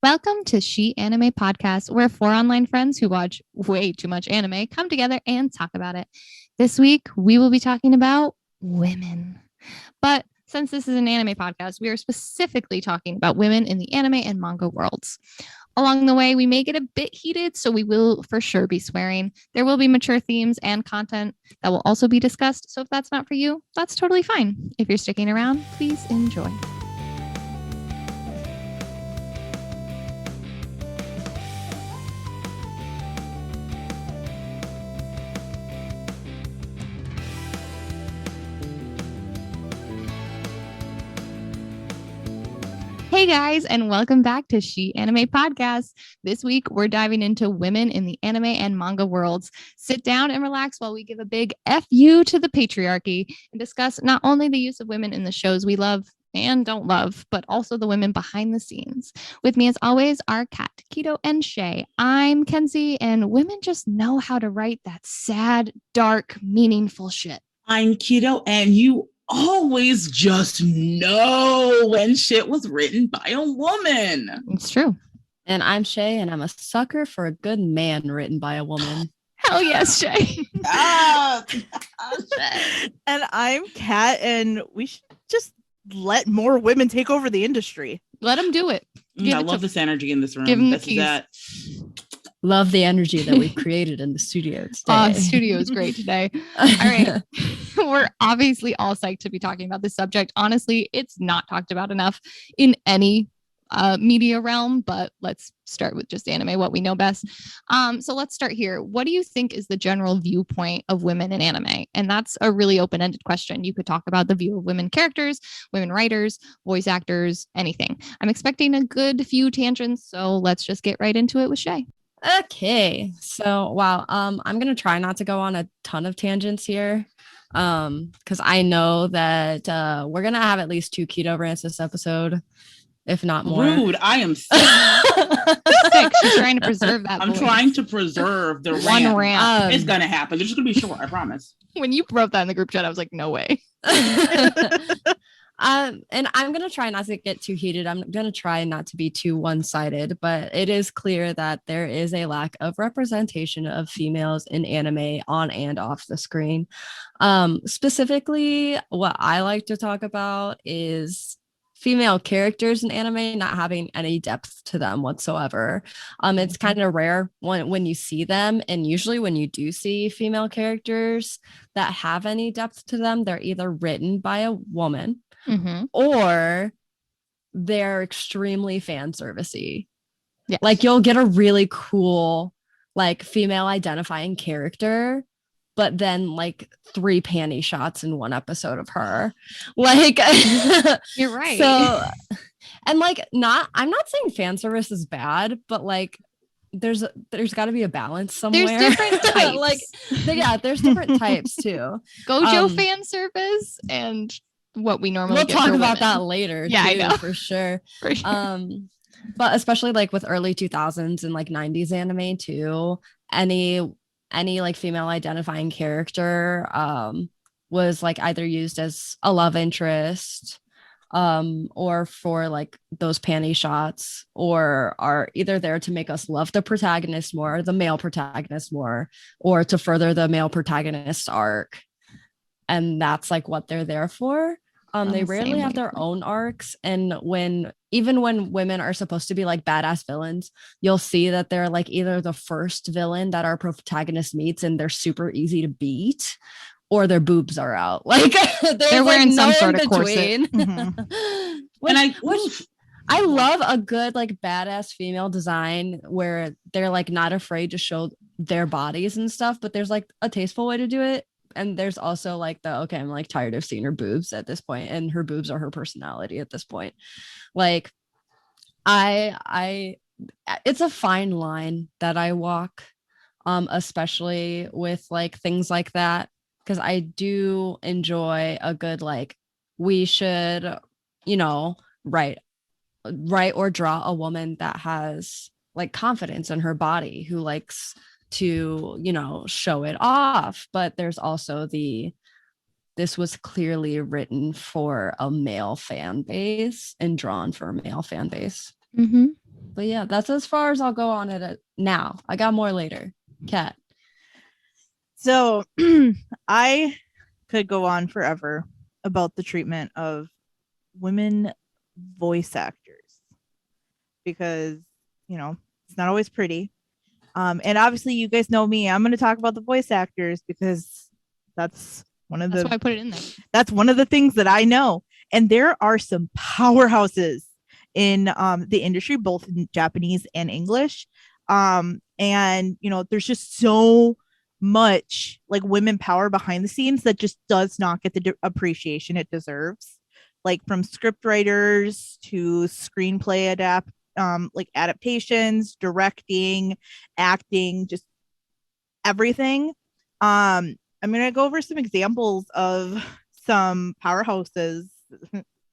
Welcome to She Anime Podcast, where four online friends who watch way too much anime come together and talk about it. This week, we will be talking about women. But since this is an anime podcast, we are specifically talking about women in the anime and manga worlds. Along the way, we may get a bit heated, so we will for sure be swearing. There will be mature themes and content that will also be discussed. So if that's not for you, that's totally fine. If you're sticking around, please enjoy. Hey guys, and welcome back to She Anime Podcast. This week, we're diving into women in the anime and manga worlds. Sit down and relax while we give a big FU to the patriarchy and discuss not only the use of women in the shows we love and don't love, but also the women behind the scenes. With me, as always, are Kat, Keto, and Shay. I'm Kenzie, and women just know how to write that sad, dark, meaningful shit. I'm Keto, and you always just know when shit was written by a woman. It's true. And I'm Shay, and I'm a sucker for a good man written by a woman. Hell yes, Shay. And I'm Kat, and we should just let more women take over the industry. Let them do it. I love this energy in this room. Give them the keys. That. Love the energy that we've created in the studio today. The studio is great today. All right. We're obviously all psyched to be talking about this subject. Honestly, it's not talked about enough in any media realm, but let's start with just anime, what we know best. So let's start here. What do you think is the general viewpoint of women in anime? And that's a really open-ended question. You could talk about the view of women characters, women writers, voice actors, anything. I'm expecting a good few tangents, so let's just get right into it with Shay. Okay, so wow, I'm gonna try not to go on a ton of tangents here, because I know that we're gonna have at least 2 keto rants this episode, if not more. Rude. I am sick. Sick. She's trying to preserve that. I'm trying to preserve the one rant. It's gonna happen. It's just gonna be short. I promise. When you wrote that in the group chat, I was like, no way. And I'm going to try not to get too heated. I'm going to try not to be too one-sided, but it is clear that there is a lack of representation of females in anime on and off the screen. Specifically, what I like to talk about is female characters in anime not having any depth to them whatsoever. It's kind of rare when you see them, and usually when you do see female characters that have any depth to them, they're either written by a woman, or they're extremely fan servicey. Yes. Like you'll get a really cool like female identifying character, but then like 3 panty shots in one episode of her. Like you're right. So and like I'm not saying fan service is bad, but like there's got to be a balance somewhere. There's different types. Like there's different types too. Gojo fan service and what we normally we'll get talk for about women. that later. Yeah, too, I know. for sure. For sure. But especially like with early 2000s and like 90s anime too, any like female identifying character was like either used as a love interest or for like those panty shots, or are either there to make us love the protagonist more, the male protagonist more, or to further the male protagonist's arc. And that's like what they're there for. They rarely have their own arcs. And even when women are supposed to be like badass villains, you'll see that they're like either the first villain that our protagonist meets and they're super easy to beat, or their boobs are out. Like they're wearing some sort of between. corset. Which I love a good like badass female design where they're like not afraid to show their bodies and stuff, but there's like a tasteful way to do it. And there's also like I'm like tired of seeing her boobs at this point, and her boobs are her personality at this point. Like I it's a fine line that I walk, especially with like things like that, because I do enjoy a good like we should, write or draw a woman that has like confidence in her body, who likes to show it off. But there's also this was clearly written for a male fan base and drawn for a male fan base. Mm-hmm. But yeah, that's as far as I'll go on it now. I got more later. Kat. So I could go on forever about the treatment of women voice actors because, it's not always pretty. And obviously, you guys know me. I'm going to talk about the voice actors because that's why I put it in there. That's one of the things that I know. And there are some powerhouses in the industry, both in Japanese and English. And there's just so much like women power behind the scenes that just does not get the appreciation it deserves. Like from script writers to screenplay adaptations, directing, acting, just everything. I'm gonna go over some examples of some powerhouses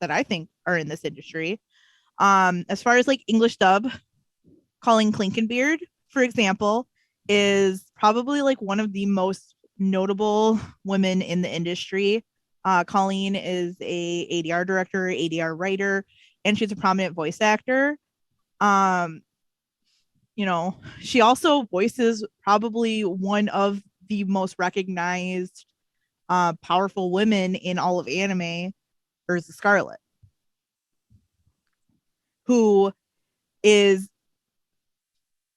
that I think are in this industry. As far as like English dub, Colleen Clinkenbeard, for example, is probably like one of the most notable women in the industry. Colleen is a ADR director, ADR writer, and she's a prominent voice actor. She also voices probably one of the most recognized powerful women in all of anime, Urza Scarlet, who is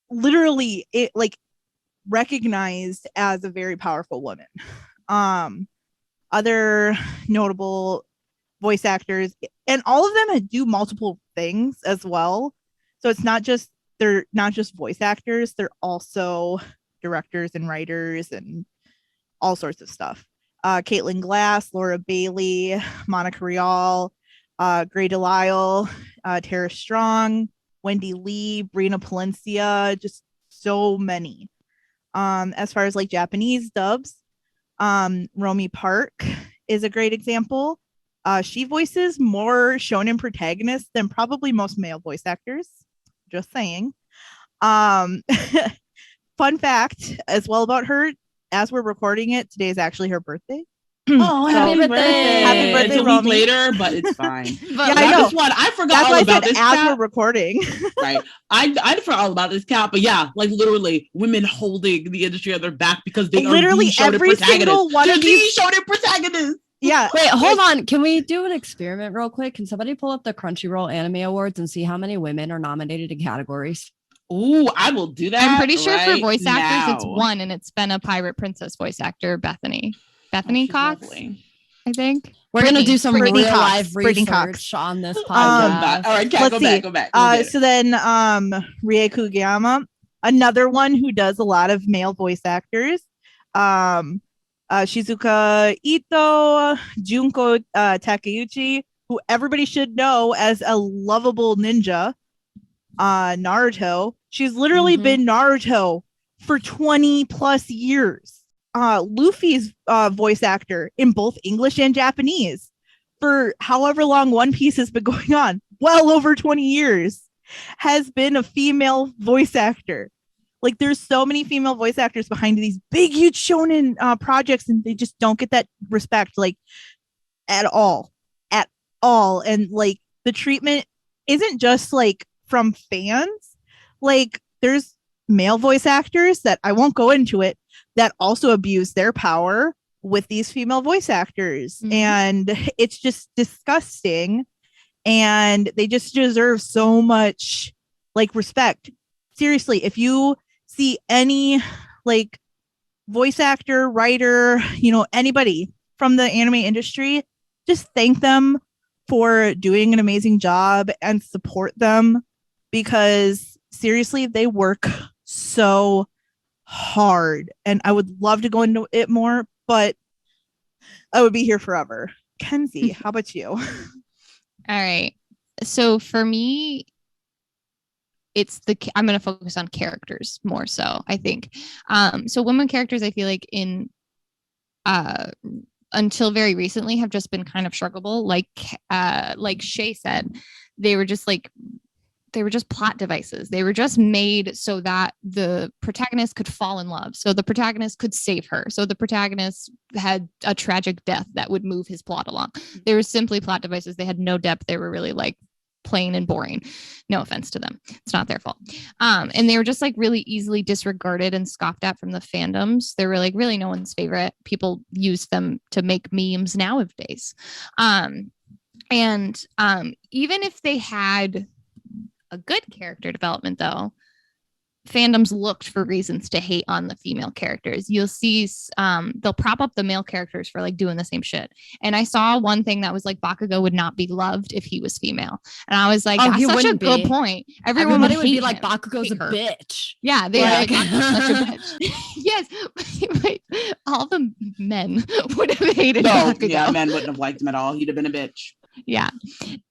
literally recognized as a very powerful woman. Other notable voice actors, and all of them do multiple things as well. So they're not just voice actors, they're also directors and writers and all sorts of stuff. Caitlin Glass, Laura Bailey, Monica Rial, Gray Delisle, Tara Strong, Wendy Lee, Brina Palencia, just so many. As far as like Japanese dubs, Romy Park is a great example. She voices more shonen protagonists than probably most male voice actors. Just saying. Fun fact as well about her, as we're recording it, today is actually her birthday. Oh, happy birthday. Happy birthday, It's a Romy. week later, but it's fine. Yeah, I know. I forgot That's all why about I said this. as we're recording. Right. I forgot all about this cat, but yeah, like literally women holding the industry on their back because they literally are every single one of these shonen protagonists. Yeah. Wait, hold on. Can we do an experiment real quick? Can somebody pull up the Crunchyroll Anime Awards and see how many women are nominated in categories? Ooh, I will do that. I'm pretty sure for voice actors, now. it's one, and it's been a Pirate Princess voice actor, Bethany Cox, lovely. I think. We're going to do some Brittany real Cox. live Brittany research on this podcast. I love that. All right, Kat, go back. So then Rie Kugiyama, another one who does a lot of male voice actors. Shizuka Ito, Junko Takeuchi, who everybody should know as a lovable ninja. Naruto. She's literally been Naruto for 20 plus years. Luffy's voice actor in both English and Japanese for however long One Piece has been going on, well over 20 years, has been a female voice actor. Like there's so many female voice actors behind these big, huge shonen projects, and they just don't get that respect, like at all. And like the treatment isn't just like from fans. Like there's male voice actors that I won't go into it that also abuse their power with these female voice actors. And it's just disgusting. And they just deserve so much like respect. Seriously, if you see any like voice actor, writer, anybody from the anime industry, just thank them for doing an amazing job and support them, because seriously, they work so hard. And I would love to go into it more, but I would be here forever. Kenzie, how about you? All right. So for me, I'm going to focus on characters more so, I think. So women characters, I feel like until very recently have just been kind of struggleable. Like Shay said, they were just plot devices. They were just made so that the protagonist could fall in love. So the protagonist could save her. So the protagonist had a tragic death that would move his plot along. They were simply plot devices. They had no depth. They were really like plain and boring. No offense to them. It's not their fault. And they were just like really easily disregarded and scoffed at from the fandoms. They were like really no one's favorite. People use them to make memes nowadays. And even if they had a good character development, though, fandoms looked for reasons to hate on the female characters. You'll see they'll prop up the male characters for like doing the same shit. And I saw one thing that was like Bakugo would not be loved if he was female. And I was like, that's such a good point. Everybody would be like, Bakugo's a bitch. Yeah, they were like, Bakugo's such a bitch. Yes, but all the men would have hated Bakugo. Yeah, men wouldn't have liked him at all. He'd have been a bitch. Yeah.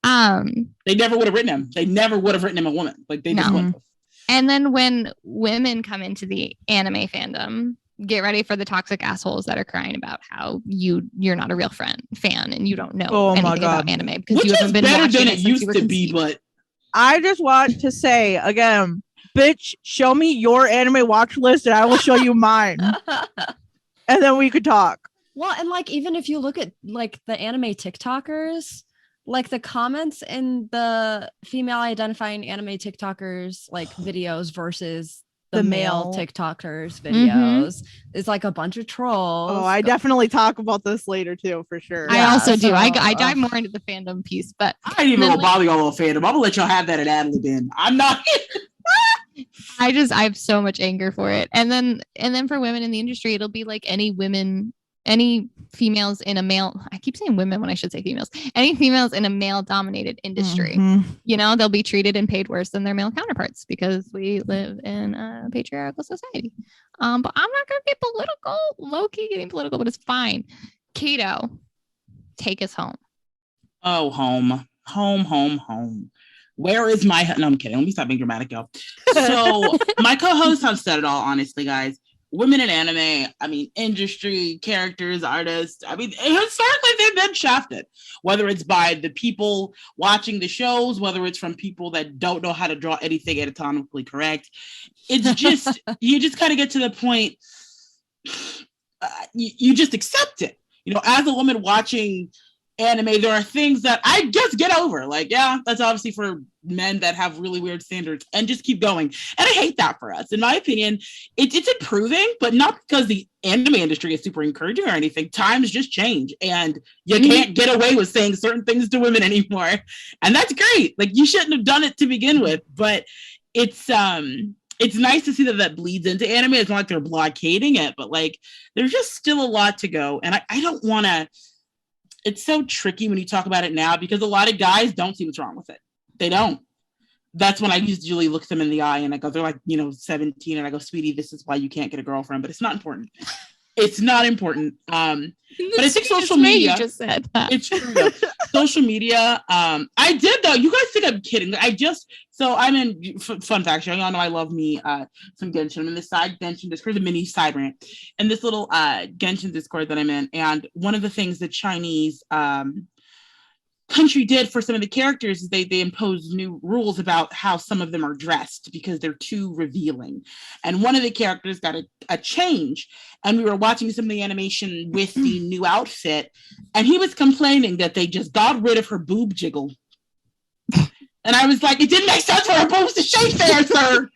They never would have written him. They never would have written him a woman. Like they just wouldn't have. And then when women come into the anime fandom, get ready for the toxic assholes that are crying about how you're not a real fan and you don't know anything about anime because you haven't been watching than it used to be. But I just want to say again, bitch, show me your anime watch list and I will show you mine, and then we could talk. Well, and like even if you look at like the anime TikTokers. Like the comments in the female identifying anime TikTokers like videos versus the male TikTokers videos is like a bunch of trolls. Oh, I definitely talk about this later too, for sure. I also do. I dive more into the fandom piece, but I ain't even gonna bother y'all little fandom. I'm gonna let y'all have that at Adelaide then. I'm not. I have so much anger for it. And then for women in the industry, it'll be like any females in a male, I keep saying women when I should say females, any females in a male dominated industry, they'll be treated and paid worse than their male counterparts because we live in a patriarchal society. But I'm not going to get political, low-key getting political, but it's fine. Kato, take us home. Oh, home. Where is my, no, I'm kidding. Let me stop being dramatic, y'all. So my co-hosts have said it all, honestly, guys. Women in anime, I mean, industry, characters, artists, I mean, historically, they've been shafted, whether it's by the people watching the shows, whether it's from people that don't know how to draw anything anatomically correct. It's just, you just kind of get to the point, you just accept it. As a woman watching anime, there are things that I just get over. Like, yeah, that's obviously for men that have really weird standards and just keep going. And I hate that for us. In my opinion, it's improving, but not because the anime industry is super encouraging or anything. Times just change and you can't get away with saying certain things to women anymore. And that's great. Like you shouldn't have done it to begin with, but it's nice to see that bleeds into anime. It's not like they're blockading it, but like there's just still a lot to go. And I don't want to, it's so tricky when you talk about it now because a lot of guys don't see what's wrong with it. They don't. That's when I usually look them in the eye and I go, they're like, 17. And I go, sweetie, this is why you can't get a girlfriend, but it's not important. It's not important. But I think social media, you just said that. It's true though. Social media. I did though. You guys think I'm kidding. So I'm in fun fact. Y'all know I love me some Genshin. I'm in this side Genshin Discord, a mini side rant, and this little Genshin Discord that I'm in. And one of the things the Chinese country did for some of the characters is they imposed new rules about how some of them are dressed because they're too revealing. And one of the characters got a change, and we were watching some of the animation with the new outfit, and he was complaining that they just got rid of her boob jiggle. And I was like, it didn't make sense for her boobs to shake there, sir.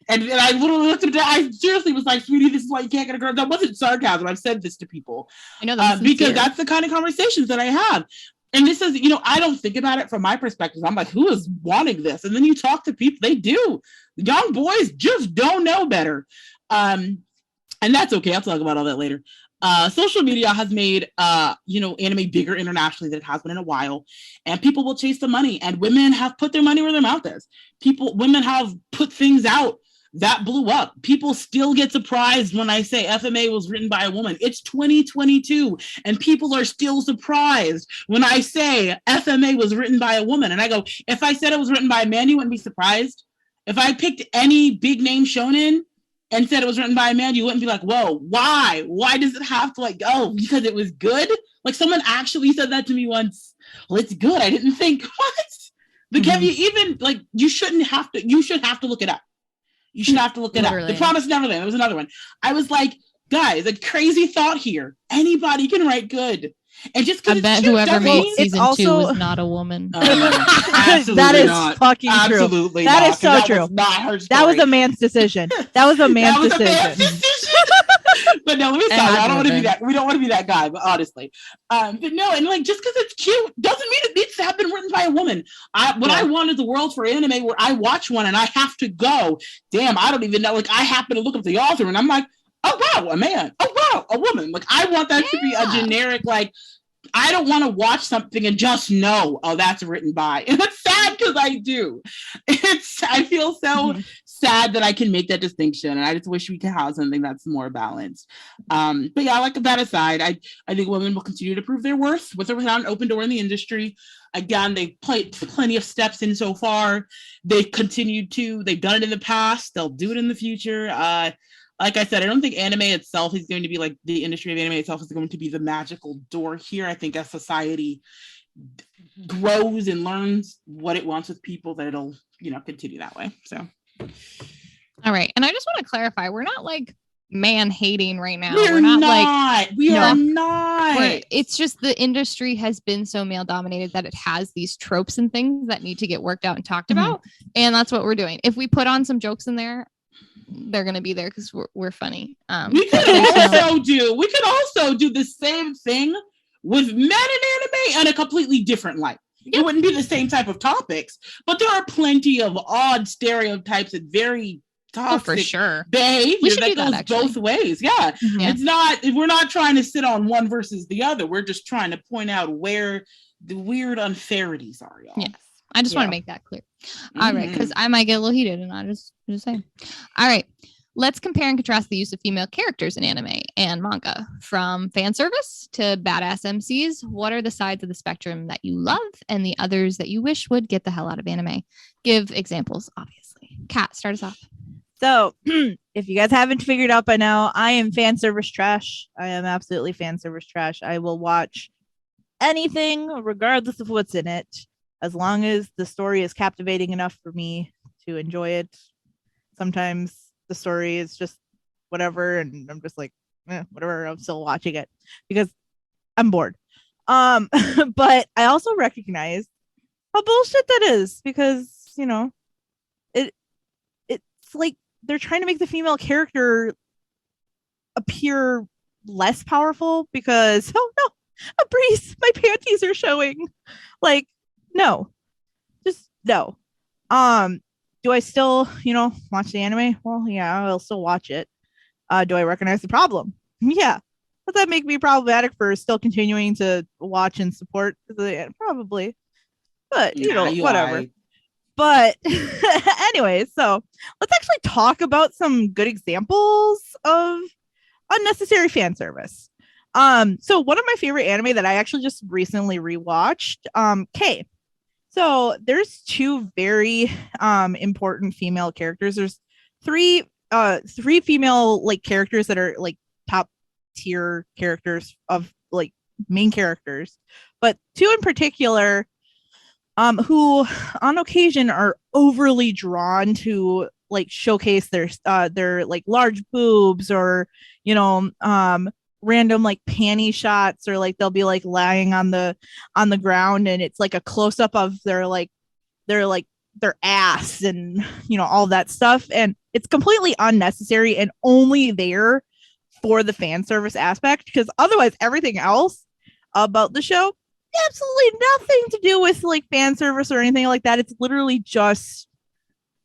And I literally looked at it. I seriously was like, sweetie, this is why you can't get a girl. That wasn't sarcasm. I've said this to people. I know that because that's the kind of conversations that I have. And this is, I don't think about it from my perspective. I'm like, who is wanting this? And then you talk to people, they do. Young boys just don't know better. And that's okay. I'll talk about all that later. Social media has made, anime bigger internationally than it has been in a while. And people will chase the money. And women have put their money where their mouth is. Women have put things out that blew up. People still get surprised when I say FMA was written by a woman. It's 2022 and people are still surprised when I say FMA was written by a woman. And I go, if I said it was written by a man, you wouldn't be surprised. If I picked any big name shonen and said it was written by a man, you wouldn't be like, whoa, why? Why does it have to because it was good? Like someone actually said that to me once. Well, it's good. I didn't think, what? Like, have you even, you should have to look it up. You should have to look it up. The Promised Neverland. It was another one. I was like, guys, a crazy thought here. Anybody can write good. And just I because bet it's cute whoever doesn't made mean it's season 2 also- was not a woman. absolutely That is not. fucking true. Absolutely That not, is 'cause so that true. was not her story. That was a man's decision. That was a man's That was a man's decision. decision. But no, let me It stop. had I to don't want to have be been. that. We don't want to be that guy, but honestly, but no, and like just because it's cute doesn't mean it needs to have been written by a woman. I wanted the world for anime where I watch one and I have to go, damn, I don't even know. Like I happen to look up the author and I'm like, oh wow, a man. Oh wow, a woman. Like I want that to be a generic like. I don't want to watch something and just know, oh, that's written by. And it's sad because I do. I feel so sad that I can make that distinction. And I just wish we could have something that's more balanced. But yeah, like that aside, I think women will continue to prove their worth with or without an open door in the industry. Again, they've played plenty of steps in so far. They've continued to, they've done it in the past. They'll do it in the future. Like I said, I don't think anime itself is going to be like the industry of anime itself is going to be the magical door here. I think as society grows and learns what it wants with people, that it'll, continue that way. So, All right. And I just want to clarify, we're not like man hating right now. we're not not. We no. are not. It's just the industry has been so male dominated that it has these tropes and things that need to get worked out and talked about. And that's what we're doing. If we put on some jokes in there, they're gonna be there because we're funny. We could also do the same thing with men in anime in a completely different light. It wouldn't be the same type of topics, but there are plenty of odd stereotypes and very toxic for sure behavior should do that goes both ways. Yeah. Yeah. It's not, we're not trying to sit on one versus the other. We're just trying to point out where the weird unfairities are, y'all. Yes. I just want to make that clear. All right, because I might get a little heated and I just saying. All right. Let's compare and contrast the use of female characters in anime and manga. From fan service to badass MCs, what are the sides of the spectrum that you love and the others that you wish would get the hell out of anime? Give examples, obviously. Kat, start us off. So, if you guys haven't figured out by now, I am fan service trash. I am absolutely fan service trash. I will watch anything, regardless of what's in it, as long as the story is captivating enough for me to enjoy it. Sometimes the story is just whatever, and I'm just like, whatever. I'm still watching it because I'm bored. But I also recognize how bullshit that is because it's like they're trying to make the female character appear less powerful because oh no, a breeze, my panties are showing. Like, no, just no. Do I still, watch the anime? Well, yeah, I'll still watch it. Do I recognize the problem? Yeah. Does that make me problematic for still continuing to watch and support the probably? But whatever. Right. But anyway, so let's actually talk about some good examples of unnecessary fan service. So one of my favorite anime that I actually just recently rewatched, K. So there's two very important female characters. There's three female like characters that are like top tier characters of like main characters, but two in particular who on occasion are overly drawn to like showcase their like large boobs or random like panty shots, or like they'll be like lying on the ground and it's like a close up of their ass and all that stuff, and it's completely unnecessary and only there for the fan service aspect, because otherwise everything else about the show absolutely nothing to do with like fan service or anything like that. It's literally just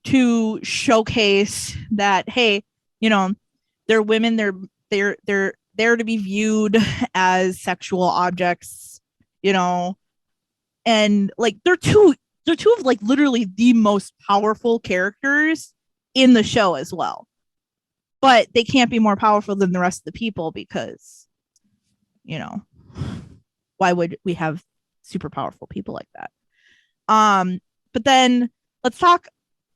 to showcase that, hey, they're women, they're there to be viewed as sexual objects, and like they're two of like literally the most powerful characters in the show as well, but they can't be more powerful than the rest of the people because why would we have super powerful people like that? But then let's talk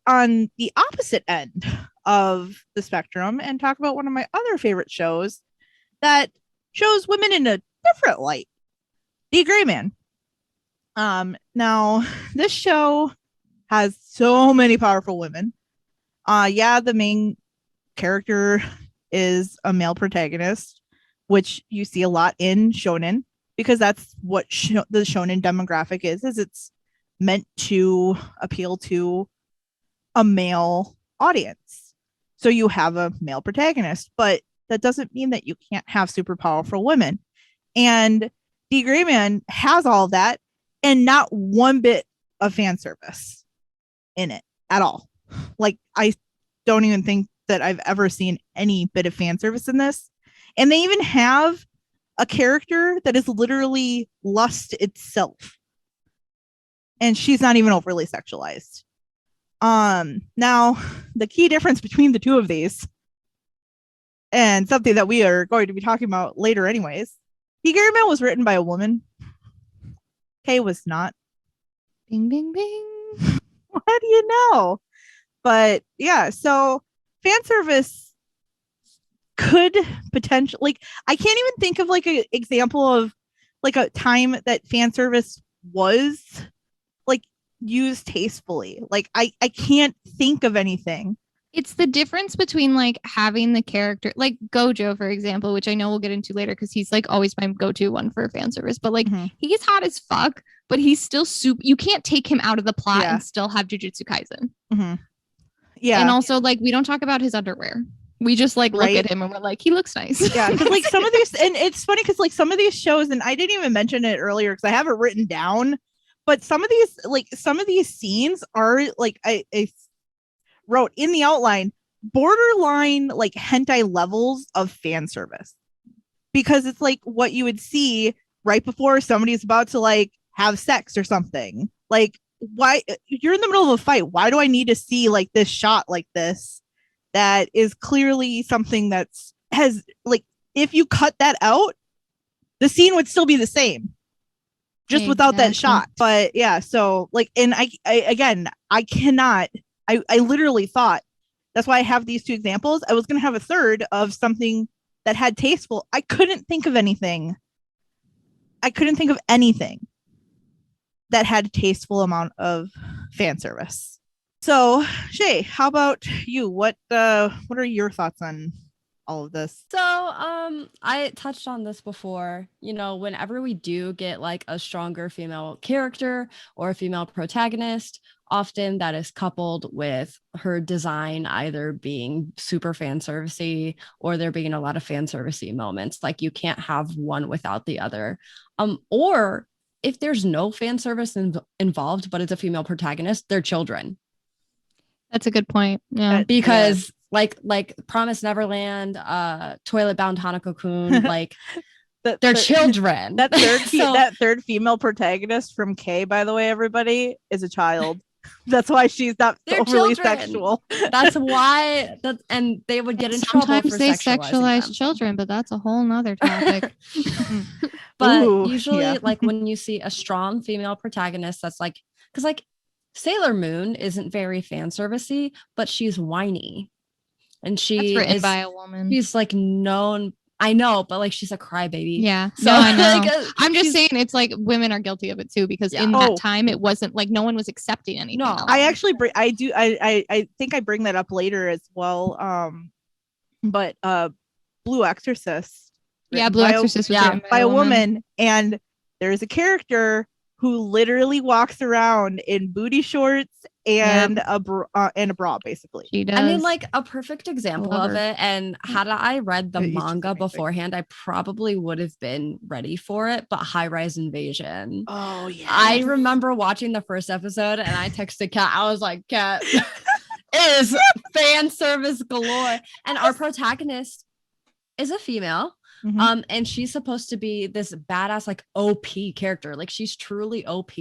on the opposite end of the spectrum and talk about one of my other favorite shows that shows women in a different light, The Gray Man. Now this show has so many powerful women. The main character is a male protagonist, which you see a lot in shonen. because that's what the shonen demographic is it's meant to appeal to a male audience. So you have a male protagonist, but that doesn't mean that you can't have super powerful women. And D. Gray Man has all that and not one bit of fan service in it at all. Like, I don't even think that I've ever seen any bit of fan service in this. And they even have a character that is literally lust itself. And she's not even overly sexualized. Now, the key difference between the two of these, and something that we are going to be talking about later anyways, The Gary Man was written by a woman. Kay was not. Bing, bing, bing. How do you know? But yeah, so fan service could potentially, like, I can't even think of like an example of like a time that fan service was like used tastefully. Like, I can't think of anything. It's the difference between like having the character like Gojo, for example, which I know we'll get into later because he's like always my go-to one for fan service. But like he's hot as fuck, but he's still super. You can't take him out of the plot and still have Jujutsu Kaisen. Yeah. And also, like, we don't talk about his underwear. We just like look at him and we're like, he looks nice. Yeah, because like some of these, and it's funny because like some of these shows, and I didn't even mention it earlier because I have it written down, but some of these scenes are like I wrote in the outline borderline like hentai levels of fan service, because it's like what you would see right before somebody's about to like have sex or something. Like, why you're in the middle of a fight? Why do I need to see like this shot like this? That is clearly something that's has like, if you cut that out, the scene would still be the same, just without that shot. But yeah, so like, and I again, I cannot. I literally thought, that's why I have these two examples. I was gonna have a third of something that had tasteful. I couldn't think of anything. I couldn't think of anything that had a tasteful amount of fan service. So, Shay, how about you? What are your thoughts on all of this? So, I touched on this before. You know, whenever we do get like a stronger female character or a female protagonist, often that is coupled with her design either being super fan servicey or there being a lot of fan servicey moments. Like, you can't have one without the other. Or if there's no fan service involved, but it's a female protagonist, they're children. That's a good point. Yeah, because like Promise Neverland, Toilet Bound Hanako-kun, like they're children. That third female protagonist from K, by the way, everybody, is a child. That's why she's not overly sexual. That's why and they would get in trouble for sometimes they sexualize children, but that's a whole nother topic. But usually like when you see a strong female protagonist, that's like, because like Sailor Moon isn't very fan servicey, but she's whiny, and she written by a woman. She's like known. I know, but like she's a crybaby. Yeah, so no, I know. Like, I'm just saying, it's like women are guilty of it too, because in that time it wasn't like no one was accepting anything. No, I actually I think I bring that up later as well. But Blue Exorcist. Yeah, Blue Exorcist was written by a woman, and there's a character who literally walks around in booty shorts and a bra, basically. She does. I mean, like a perfect example of it. And had I read the manga beforehand, I probably would have been ready for it. But High Rise Invasion. Oh yeah. I remember watching the first episode, and I texted Kat. I was like, Kat, is fan service galore, and our protagonist is a female. And she's supposed to be this badass, like OP character. Like, she's truly OP,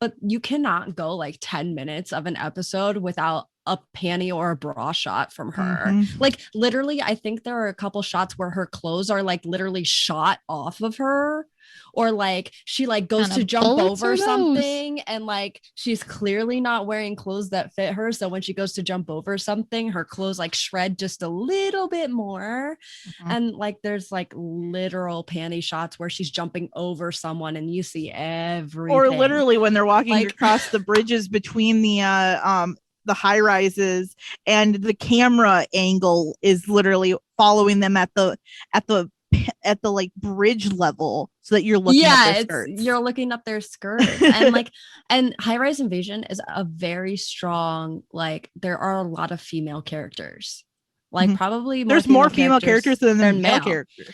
but you cannot go like 10 minutes of an episode without a panty or a bra shot from her. Like, literally, I think there are a couple shots where her clothes are like literally shot off of her, or like she like goes to jump over something and like she's clearly not wearing clothes that fit her, so when she goes to jump over something, her clothes like shred just a little bit more. And like there's like literal panty shots where she's jumping over someone and you see everything, or literally when they're walking across the bridges between the high rises, and the camera angle is literally following them at the like bridge level. so that you're looking at their skirts. You're looking up their skirts. And like, and High Rise Invasion is a very strong, like, there are a lot of female characters. Like, probably there's more female characters than male characters.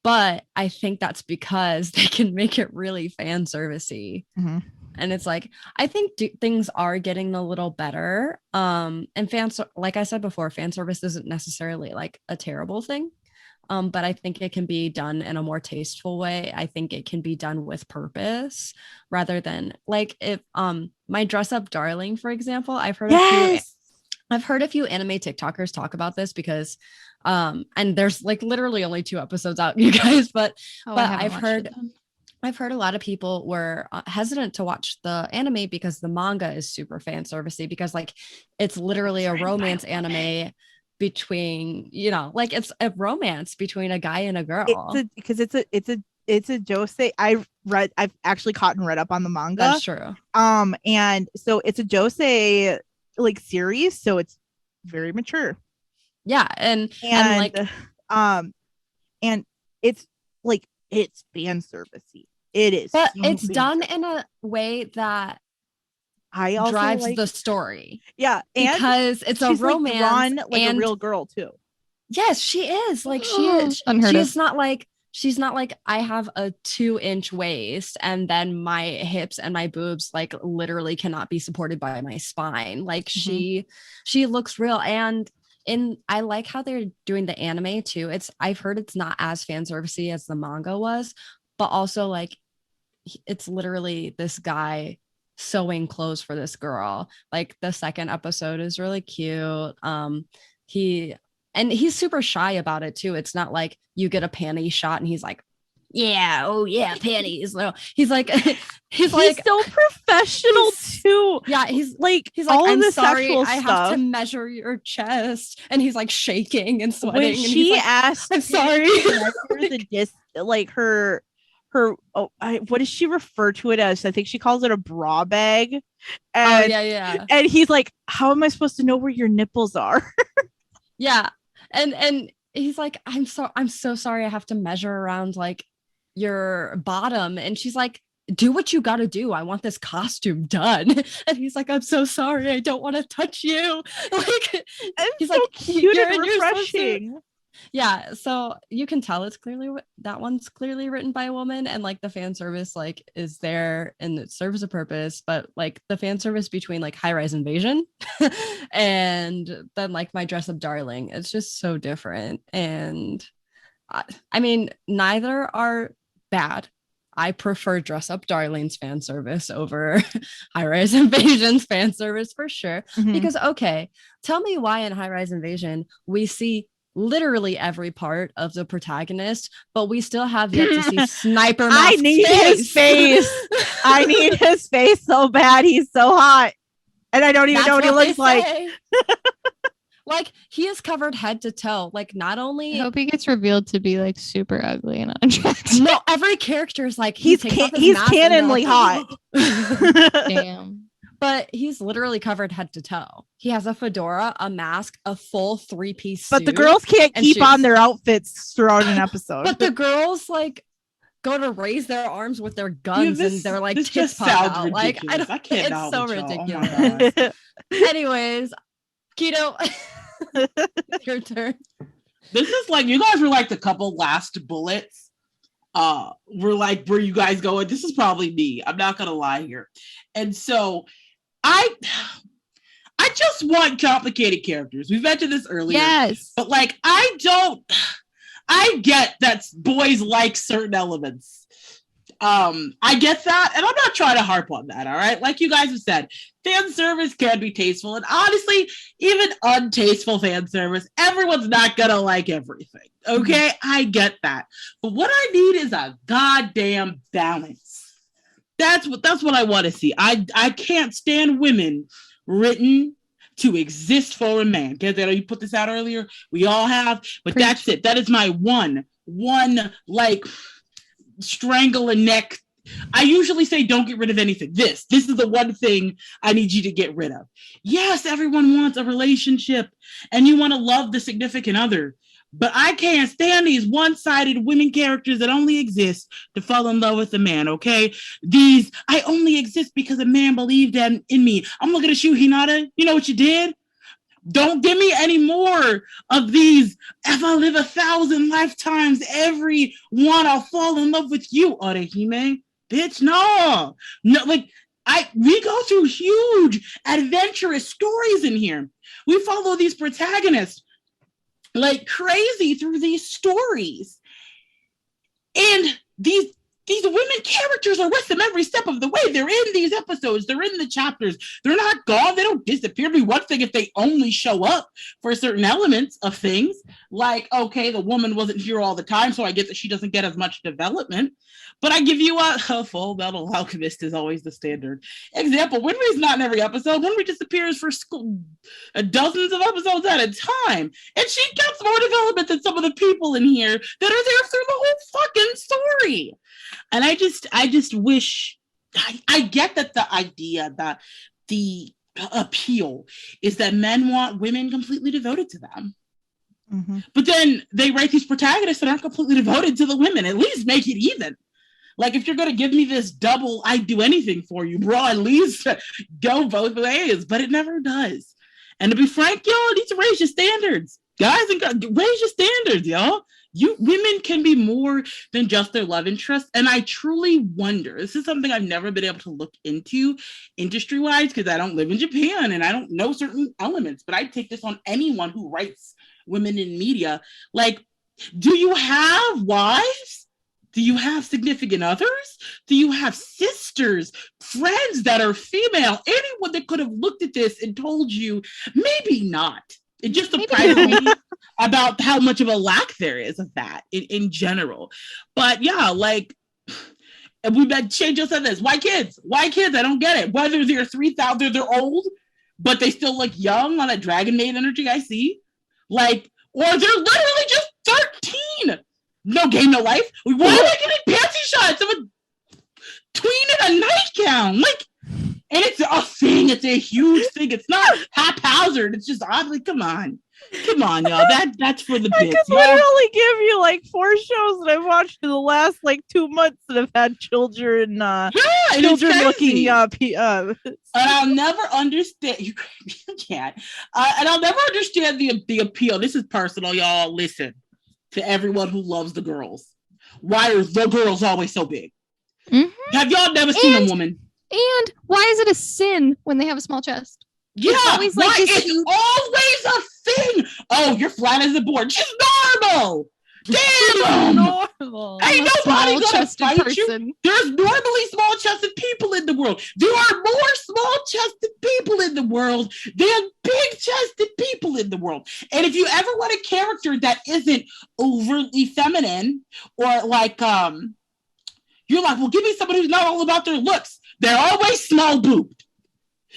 But I think that's because they can make it really fan servicey. And it's like, I think things are getting a little better. And like I said before, fan service isn't necessarily like a terrible thing. But I think it can be done in a more tasteful way. I think it can be done with purpose rather than like if My Dress Up Darling, for example, I've heard a few anime TikTokers talk about this because and there's like literally only 2 episodes out, you guys, but I've heard a lot of people were hesitant to watch the anime because the manga is super fan servicey, because like it's literally a romance anime between, you know, like it's a romance between a guy and a girl. It's a josei. I've actually caught and read up on the manga. That's true. And so it's a josei like series, so it's very mature. Yeah, and it's like it's fan servicey. It is, but it's done in a way that I also drives the story. Yeah, and because it's a romance, like drawn like a real girl too. Yes, she is. Like she is. She's not like I have a 2-inch waist and then my hips and my boobs like literally cannot be supported by my spine. Like she looks real. And I like how they're doing the anime too. I've heard it's not as fan servicey as the manga was, but also like it's literally this guy sewing clothes for this girl. Like the second episode is really cute. He's super shy about it too. It's not like you get a panty shot and he's like, yeah, oh yeah, panties. No, he's so professional too. Yeah, he's like, all I'm the sorry, sexual I stuff. have to measure your chest, and he's like shaking and sweating. When and she he's like, asked, I'm sorry, like her what does she refer to it as? I think she calls it a bra bag. And, yeah. And he's like, how am I supposed to know where your nipples are? Yeah, and he's like, I'm so sorry, I have to measure around like your bottom. And she's like, do what you got to do. I want this costume done. And he's like, I'm so sorry, I don't want to touch you. Like, he's so like, cute and refreshing. Yeah, so you can tell that one's clearly written by a woman, and like the fan service like is there and it serves a purpose, but like the fan service between like High Rise Invasion and then like My Dress Up Darling, it's just so different. And I mean, neither are bad. I prefer Dress Up Darling's fan service over High Rise Invasion's fan service for sure. Because okay, tell me why in High Rise Invasion we see literally every part of the protagonist, but we still have yet to see Sniper Mouth's I need his face. I need his face so bad. He's so hot. And I don't even know what he looks like. Like he is covered head to toe. Like not only I hope he gets revealed to be like super ugly and unattractive. No, every character is like he's canonly hot. Damn. But he's literally covered head to toe. He has a fedora, a mask, a full 3-piece suit. But the girls can't keep on their outfits throughout an episode. But the girls like go to raise their arms with their guns and they're like this tits just pop sounds out. ridiculous. Like I can't. It's so ridiculous. Oh Anyways, Keto, your turn. This is like you guys were like the couple last bullets. We're like, where you guys going? This is probably me. I'm not gonna lie here. And so I just want complicated characters. We've mentioned this earlier. Yes. But like I get that boys like certain elements. I get that, and I'm not trying to harp on that, all right? Like you guys have said, fan service can be tasteful, and honestly, even untasteful fan service, everyone's not gonna like everything, okay? I get that. But what I need is a goddamn balance. That's what I want to see. I can't stand women written to exist for a man. Because I know you put this out earlier. We all have, but that's it. That is my one like strangle a neck I usually say don't get rid of anything. This is the one thing I need you to get rid of. Yes, everyone wants a relationship and you want to love the significant other. But I can't stand these one-sided women characters that only exist to fall in love with a man, okay? These, I only exist because a man believed in me. I'm looking at you, Hinata. You know what you did? Don't give me any more of these. If I live 1,000 lifetimes, every one I'll fall in love with you, Orihime. Bitch, no. Like, we go through huge adventurous stories in here. We follow these protagonists like crazy through these stories. And these women characters are with them every step of the way. They're in these episodes. They're in the chapters. They're not gone. They don't disappear. It'd be one thing if they only show up for certain elements of things. Like, okay, the woman wasn't here all the time, so I get that she doesn't get as much development. But I give you a Full Metal Alchemist is always the standard example. Winry's not in every episode. Winry disappears for dozens of episodes at a time. And she gets more development than some of the people in here that are there through the whole fucking story. And I just wish, I get that the idea, that the appeal is that men want women completely devoted to them. Mm-hmm. But then they write these protagonists that aren't completely devoted to the women. At least make it even. Like, if you're going to give me this double, I'd do anything for you, bro, at least go both ways. But it never does. And to be frank, y'all need to raise your standards. Guys, and raise your standards, y'all. Women can be more than just their love interest. And I truly wonder, this is something I've never been able to look into industry-wise because I don't live in Japan and I don't know certain elements, but I take this on anyone who writes women in media. Like, do you have wives? Do you have significant others? Do you have sisters, friends that are female? Anyone that could have looked at this and told you, maybe not. It just surprised me about how much of a lack there is of that in general. But yeah, like, we met Shinjo said this, why kids? Why kids? I don't get it. Whether they're 3,000, they're old, but they still look young on that Dragon Maid energy I see. Like, or they're literally just 13. No game, no life. Why are they getting panty shots of a tween in a nightgown? Like, and it's a thing. It's a huge thing. It's not haphazard. It's just oddly. Come on, y'all. That's for the bits. I could literally give you like 4 shows that I've watched in the last like 2 months that have had children. Children looking. And I'll never understand. You can't. And I'll never understand the appeal. This is personal, y'all. Listen. To everyone who loves the girls. Why are the girls always so big? Mm-hmm. Have y'all never seen a woman? And why is it a sin when they have a small chest? Yeah, it's always a thing. Oh, you're flat as a board. She's normal. Damn. Normal. Ain't nobody gonna fight person. You. There's normally small-chested people in the world. There are more small-chested people in the world than big-chested people in the world. And if you ever want a character that isn't overtly feminine, or like you're like, well, give me somebody who's not all about their looks. They're always small-boobed.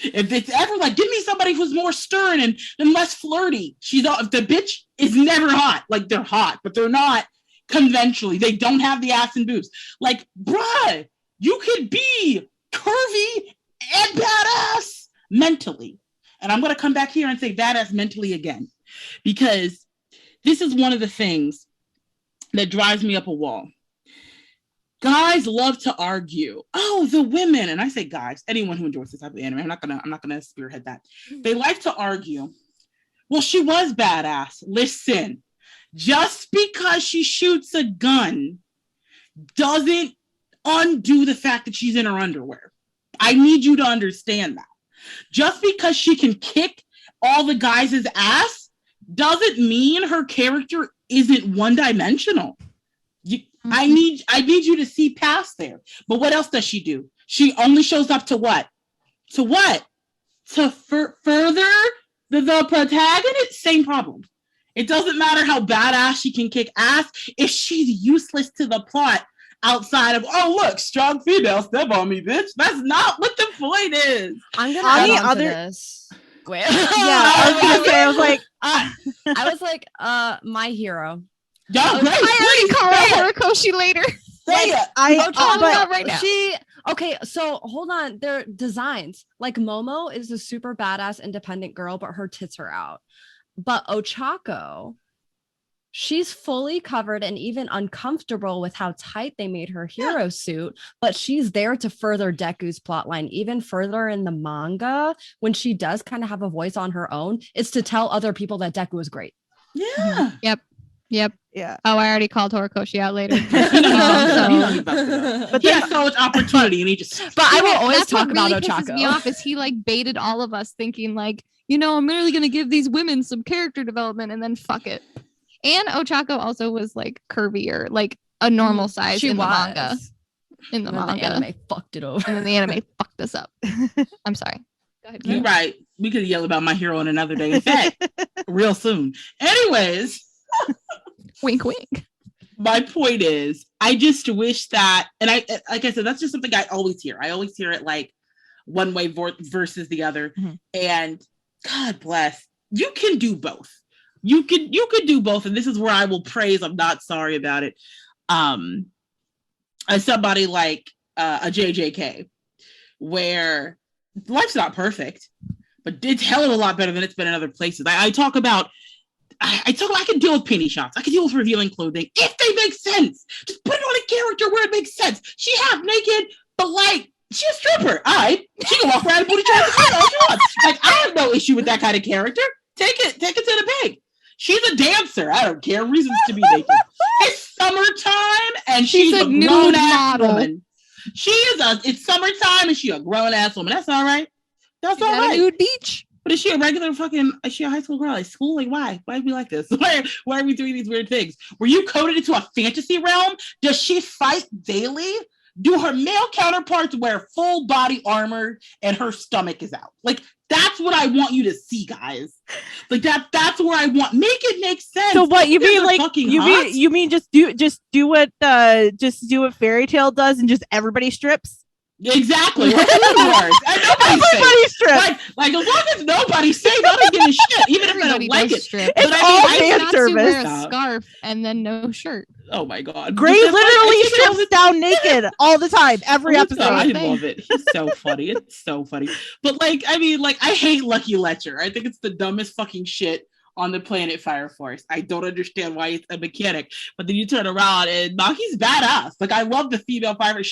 If it's ever like, give me somebody who's more stern and less flirty. The bitch is never hot. Like, they're hot, but they're not conventionally. They don't have the ass and boobs. Like, bruh, you could be curvy and badass mentally. And I'm going to come back here and say badass mentally again, because this is one of the things that drives me up a wall. Guys love to argue. Oh, the women, and I say guys, anyone who enjoys this type of anime. I'm not gonna spearhead that. They like to argue. Well, she was badass. Listen, just because she shoots a gun doesn't undo the fact that she's in her underwear. I need you to understand that. Just because she can kick all the guys' ass doesn't mean her character isn't one-dimensional. I need you to see past there. But what else does she do? She only shows up to what? To what? To further the protagonist? Same problem. It doesn't matter how badass she can kick ass if she's useless to the plot outside of, oh, look, strong female, step on me, bitch. That's not what the point is. I'm going to add on to this. Wait. Yeah, I was going to say, I was like, My Hero. Yo, great. I already call out Horikoshi later. Say it. But right now. Okay, so hold on. Their designs, like Momo is a super badass independent girl, but her tits are out. But Ochako, she's fully covered and even uncomfortable with how tight they made her hero suit, but she's there to further Deku's plotline even further in the manga. When she does kind of have a voice on her own, is to tell other people that Deku is great. Yeah. Yep. Yeah. Oh, I already called Horikoshi out later. But he has so much opportunity, and he just. But I will always That's talk what really about pisses Ochako. me off is he like baited all of us thinking like, I'm really gonna give these women some character development, and then fuck it. And Ochako also was like curvier, like a normal size She in the was. manga. In the And then manga, the anime fucked it over. and then the anime fucked us up. I'm sorry. Go ahead. You're right. We could yell about My Hero on another day. In fact, real soon. Anyways. Wink, wink. My point is, I just wish that, and I, like I said, that's just something I always hear. I always hear it like one way versus the other. Mm-hmm. And God bless, you can do both. You could do both. And this is where I will praise. I'm not sorry about it. As somebody like a JJK, where life's not perfect, but it's hell of a lot better than it's been in other places. I talk about. I can deal with penny shots. I can deal with revealing clothing if they make sense. Just put it on a character where it makes sense. She half naked, but like she's a stripper. All right, she can walk around and booty trap all she wants. Like I have no issue with that kind of character. Take it to the bank. She's a dancer. I don't care. Reasons to be naked. It's summertime and she's a grown ass woman. It's summertime and she's a grown ass woman. That's all right. That's all right. A nude beach. But is she a high school girl? Like school? Like why? Why do we like this? Why are we doing these weird things? Were you coded into a fantasy realm? Does she fight daily? Do her male counterparts wear full body armor and her stomach is out? Like that's what I want you to see, guys. Like that's where I want. Make it make sense. So what you mean? Like hot? you mean just do what Fairy Tail does and just everybody strips? Exactly. Everybody strips. Like as long as nobody's safe, I don't give a shit. Even if I don't like it. Strip. It's all fan service. Wear a scarf and then no shirt. Oh my god. Gray literally strips down naked all the time, every episode. I love it. He's so funny. It's so funny. But like, I mean, like, I hate Lucky Letcher. I think it's the dumbest fucking shit on the planet Fire Force. I don't understand why it's a mechanic. But then you turn around and Maki's badass. Like, I love the female Fire Force.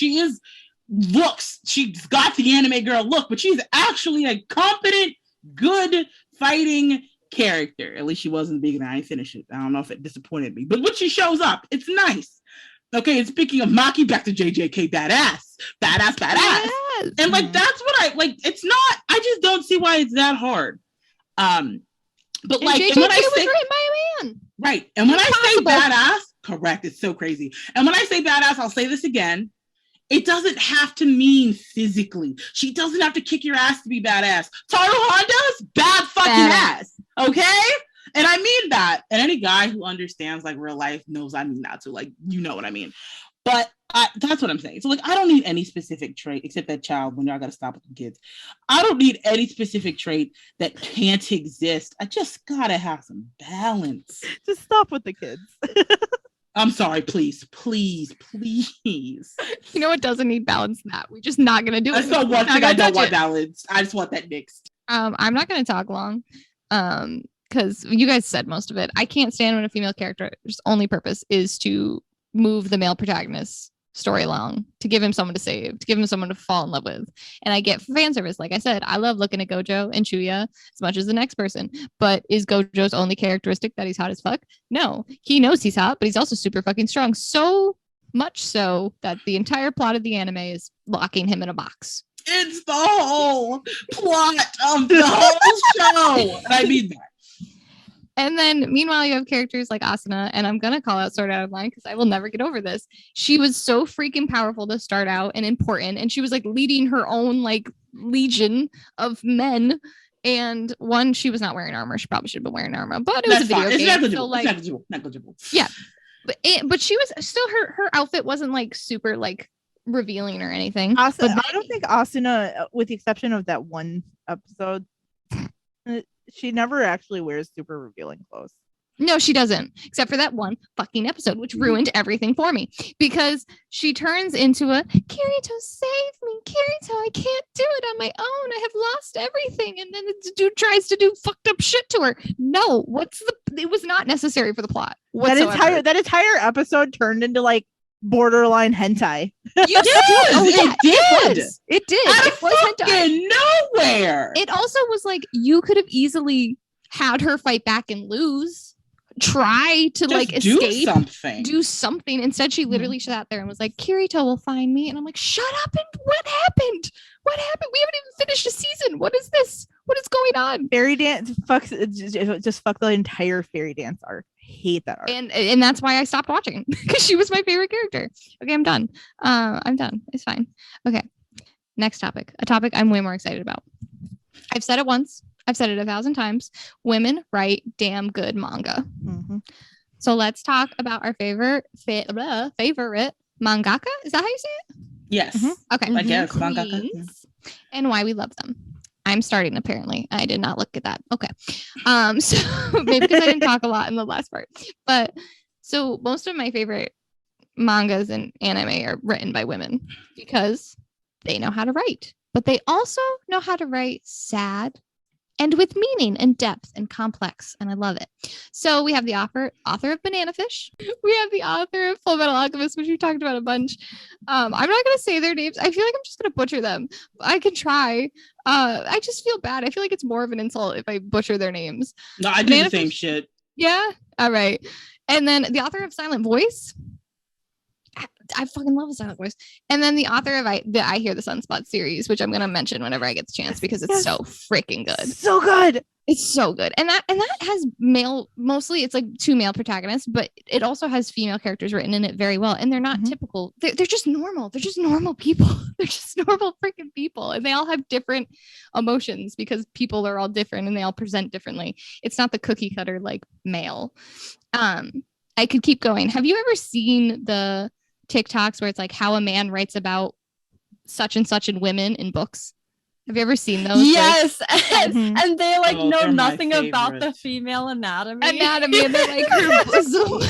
She's got the anime girl look, but she's actually a competent, good fighting character. At least she was in the beginning. I ain't finished it. I don't know if it disappointed me, but when she shows up, it's nice. Okay, and speaking of Maki, back to JJK, badass. Yes. And like that's what I like. It's not. I just don't see why it's that hard. But like, JJK and when I was say written by a man, right, and when I say badass, correct. It's so crazy. And when I say badass, I'll say this again. It doesn't have to mean physically. She doesn't have to kick your ass to be badass. Taru Honda's bad fucking ass. Okay? And I mean that. And any guy who understands like real life knows I mean that too. Like, you know what I mean. But that's what I'm saying. So like, I don't need any specific trait except that child when y'all got to stop with the kids. I don't need any specific trait that can't exist. I just got to have some balance. Just stop with the kids. I'm sorry, please. You know what doesn't need balance? That we're just not gonna do it. That's the one thing I don't want balanced. I just want that mixed. I'm not gonna talk long, because you guys said most of it. I can't stand when a female character's only purpose is to move the male protagonist's story along, to give him someone to save, to give him someone to fall in love with. And I get fan service. Like I said, I love looking at Gojo and Chuya as much as the next person. But is Gojo's only characteristic that he's hot as fuck? No. He knows he's hot, but he's also super fucking strong. So much so that the entire plot of the anime is locking him in a box. It's the whole plot of the whole show. And I mean that. And then, meanwhile, you have characters like Asuna, and I'm going to call out Sword Art Online because I will never get over this. She was so freaking powerful to start out and important, and she was like leading her own like legion of men. And one, she was not wearing armor. She probably should have been wearing armor, but it was a video game. It's negligible. Yeah, but she was still her outfit wasn't like super like revealing or anything. I don't think Asuna, with the exception of that one episode, she never actually wears super revealing clothes. No, she doesn't, except for that one fucking episode, which ruined everything for me because she turns into a Kirito, save me, Kirito, I can't do it on my own. I have lost everything. And then the dude tries to do fucked up shit to her. No, it was not necessary for the plot whatsoever. That entire episode turned into like borderline hentai. You it did. It did. Out It of was hentai. fucking nowhere. It also was like you could have easily had her fight back and lose. Try to Just like do escape, do something. Instead, she literally sat there and was like, Kirito will find me. And I'm like, shut up. And what happened? What happened? We haven't even finished a season. What is this? What is going on? Fairy dance just fuck the entire fairy dance arc. I hate that arc. And that's why I stopped watching because she was my favorite character. Okay, I'm done. I'm done. It's fine. Okay. Next topic. A topic I'm way more excited about. I've said it once. I've said it 1,000 times. Women write damn good manga. Mm-hmm. So let's talk about our favorite mangaka. Is that how you say it? Yes. Mm-hmm. Okay. I guess mangaka. And why we love them. I'm starting apparently. I did not look at that. Okay. So maybe because I didn't talk a lot in the last part. But so most of my favorite mangas and anime are written by women because they know how to write. But they also know how to write sad and with meaning and depth and complex, and I love it. So we have the author of Banana Fish. We have the author of Full Metal Alchemist, which we talked about a bunch. I'm not going to say their names. I feel like I'm just going to butcher them. I can try. I just feel bad. I feel like it's more of an insult if I butcher their names. No, I do the same shit. Yeah? All right. And then the author of Silent Voice. I fucking love a Silent Voice. And then the author of the I Hear the Sunspot series, which I'm going to mention whenever I get the chance because it's so freaking good. So good. It's so good. And that has mostly it's like 2 male protagonists, but it also has female characters written in it very well. And they're not typical. They're just normal. They're just normal people. They're just normal freaking people. And they all have different emotions because people are all different and they all present differently. It's not the cookie cutter like male. I could keep going. Have you ever seen the TikToks where it's like how a man writes about such and such in women in books? Have you ever seen those? Yes. And they like know nothing favorite. about the female anatomy. And they're like her bosom.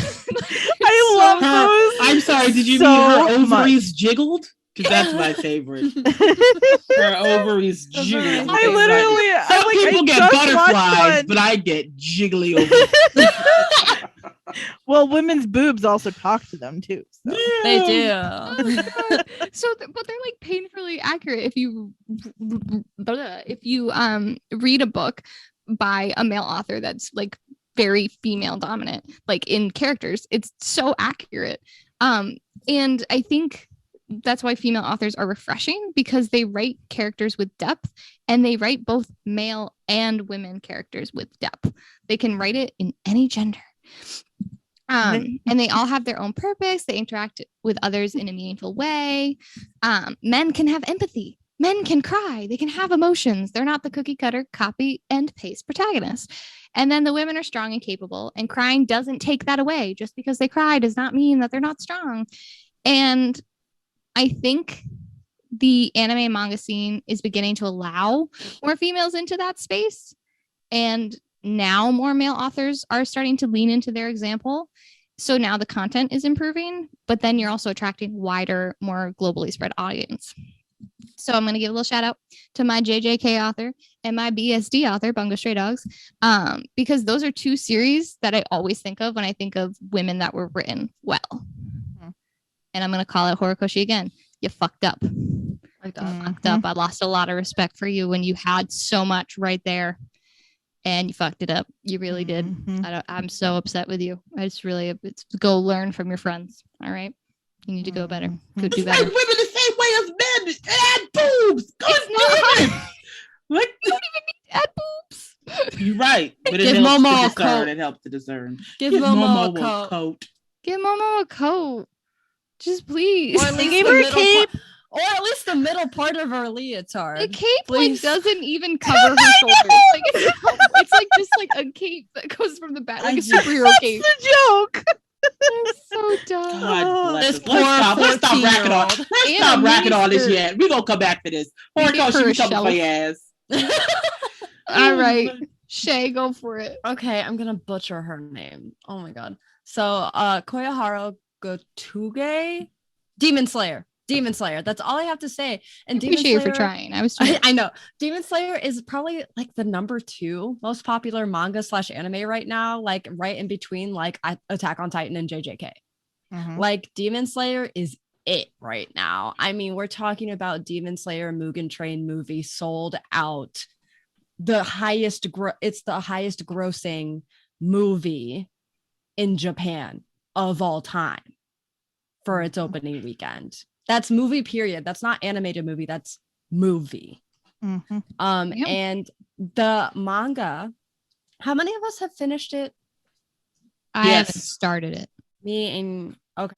I love those. I'm sorry, did you so mean her ovaries much. jiggled? Because that's my favorite. Her ovaries jiggled. I literally Some people get butterflies, one. but I get jiggly ovaries. Well, women's boobs also talk to them too. So. They do. But they're like painfully accurate if you read a book by a male author that's like very female dominant, like in characters. It's so accurate. And I think that's why female authors are refreshing because they write characters with depth and they write both male and women characters with depth. They can write it in any gender. And they all have their own purpose. They interact with others in a meaningful way. Men can have empathy. Men can cry. They can have emotions. They're not the cookie cutter copy and paste protagonist. And then the women are strong and capable, and crying doesn't take that away. Just because they cry does not mean that they're not strong. And I think the anime and manga scene is beginning to allow more females into that space. And now more male authors are starting to lean into their example. So now the content is improving, but then you're also attracting wider, more globally spread audience. So I'm going to give a little shout out to my JJK author and my BSD author, Bungo Stray Dogs, because those are 2 series that I always think of when I think of women that were written well. And I'm going to call it Horikoshi again. You fucked up. Fucked up. I lost a lot of respect for you when you had so much right there. And you fucked it up. You really did. I'm so upset with you. It's go learn from your friends. All right. You need to go better. Go do better. Women the same way as men. Add boobs. Like, you don't even need to add boobs. You're right. But it Give helps Momo to a discern. coat. It helps to discern. Give Momo a coat. Give Momo a coat. Just please. Or at least Give her a cape. Or at least the middle part of her leotard. The cape Please. like doesn't even cover her shoulders. Like it's like just like a cape that goes from the back, like a superhero cape. That's the joke. That's so dumb. God bless This us. Let's stop racking on. 14-year-old. Let's stop racking on this yet. We're gonna come back to this. Make it Horikoshi, for we a coming shelf. for your ass. All right. Shay, go for it. Okay, I'm gonna butcher her name. Oh my god. So Koyaharu Gotuge, Demon Slayer. Demon Slayer. That's all I have to say. And Demon Appreciate you Slayer, for trying. I was trying. I know. Demon Slayer is probably like the number 2 most popular manga / anime right now, like right in between like Attack on Titan and JJK. Mhm. Like Demon Slayer is it right now. I mean, we're talking about Demon Slayer Mugen Train movie sold out. It's the highest grossing movie in Japan of all time for its opening weekend. That's movie period. That's not animated movie. That's movie. Mhm. Yep. And the manga, how many of us have finished it? I Yes. haven't started it. Me and okay.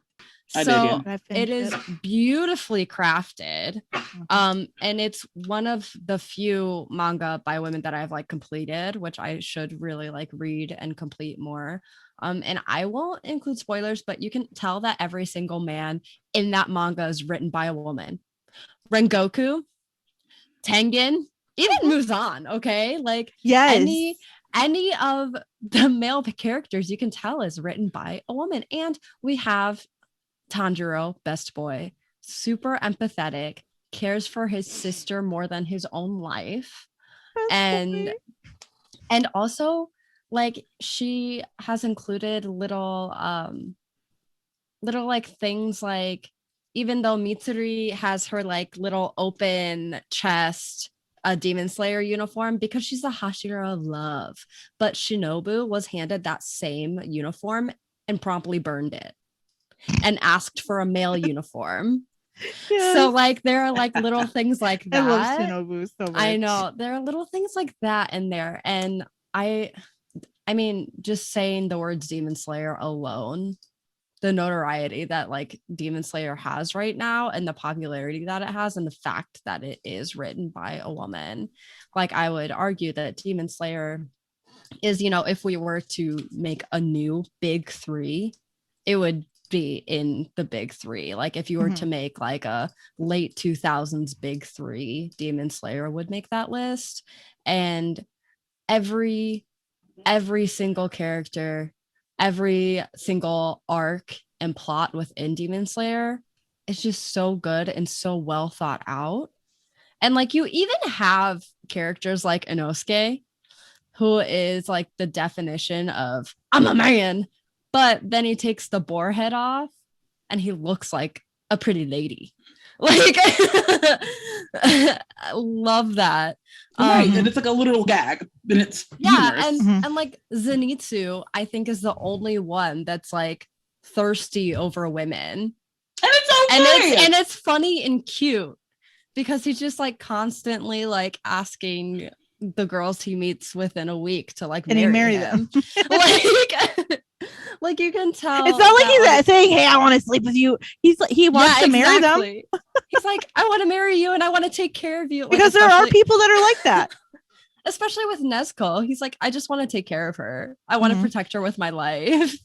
I So did, yeah. I it finished is it. beautifully crafted. And it's one of the few manga by women that I've like completed, which I should really like read and complete more. And I won't include spoilers, but you can tell that every single man in that manga is written by a woman. Rengoku, Tengen, even Muzan, okay? Like Yes. any of the male characters you can tell is written by a woman. And we have Tanjiro, best boy, super empathetic, cares for his sister more than his own life. And also like she has included little like things like, even though Mitsuri has her like little open chest Demon Slayer uniform because she's a Hashira of love, but Shinobu was handed that same uniform and promptly burned it and asked for a male uniform. Yes. So like there are like little things like that. I love Shinobu so much. I know there are little things like that in there. And I mean, just saying the words Demon Slayer alone, the notoriety that like Demon Slayer has right now and the popularity that it has and the fact that it is written by a woman, like I would argue that Demon Slayer is, you know, if we were to make a new big 3, it would be in the big 3. Like if you were to make like a late 2000s big 3, Demon Slayer would make that list. And every single character, every single arc and plot within Demon Slayer is just so good and so well thought out. And like you even have characters like Inosuke, who is like the definition of I'm a man, but then he takes the boar head off and he looks like a pretty lady. Like I love that. Right, and it's like a literal gag, and it's humorous. and like Zenitsu, I think is the only one that's like thirsty over women, And it's okay. and it's funny and cute because he's just like constantly like asking the girls he meets within a week to like marry them. Like you can tell It's not like that, he's saying, "Hey, I want to sleep with you." He's like, he wants to marry them He's like, I want to marry you and I want to take care of you. Like, because there are people that are like that. Especially with Nezuko, he's like, I just want to take care of her. I want to protect her with my life.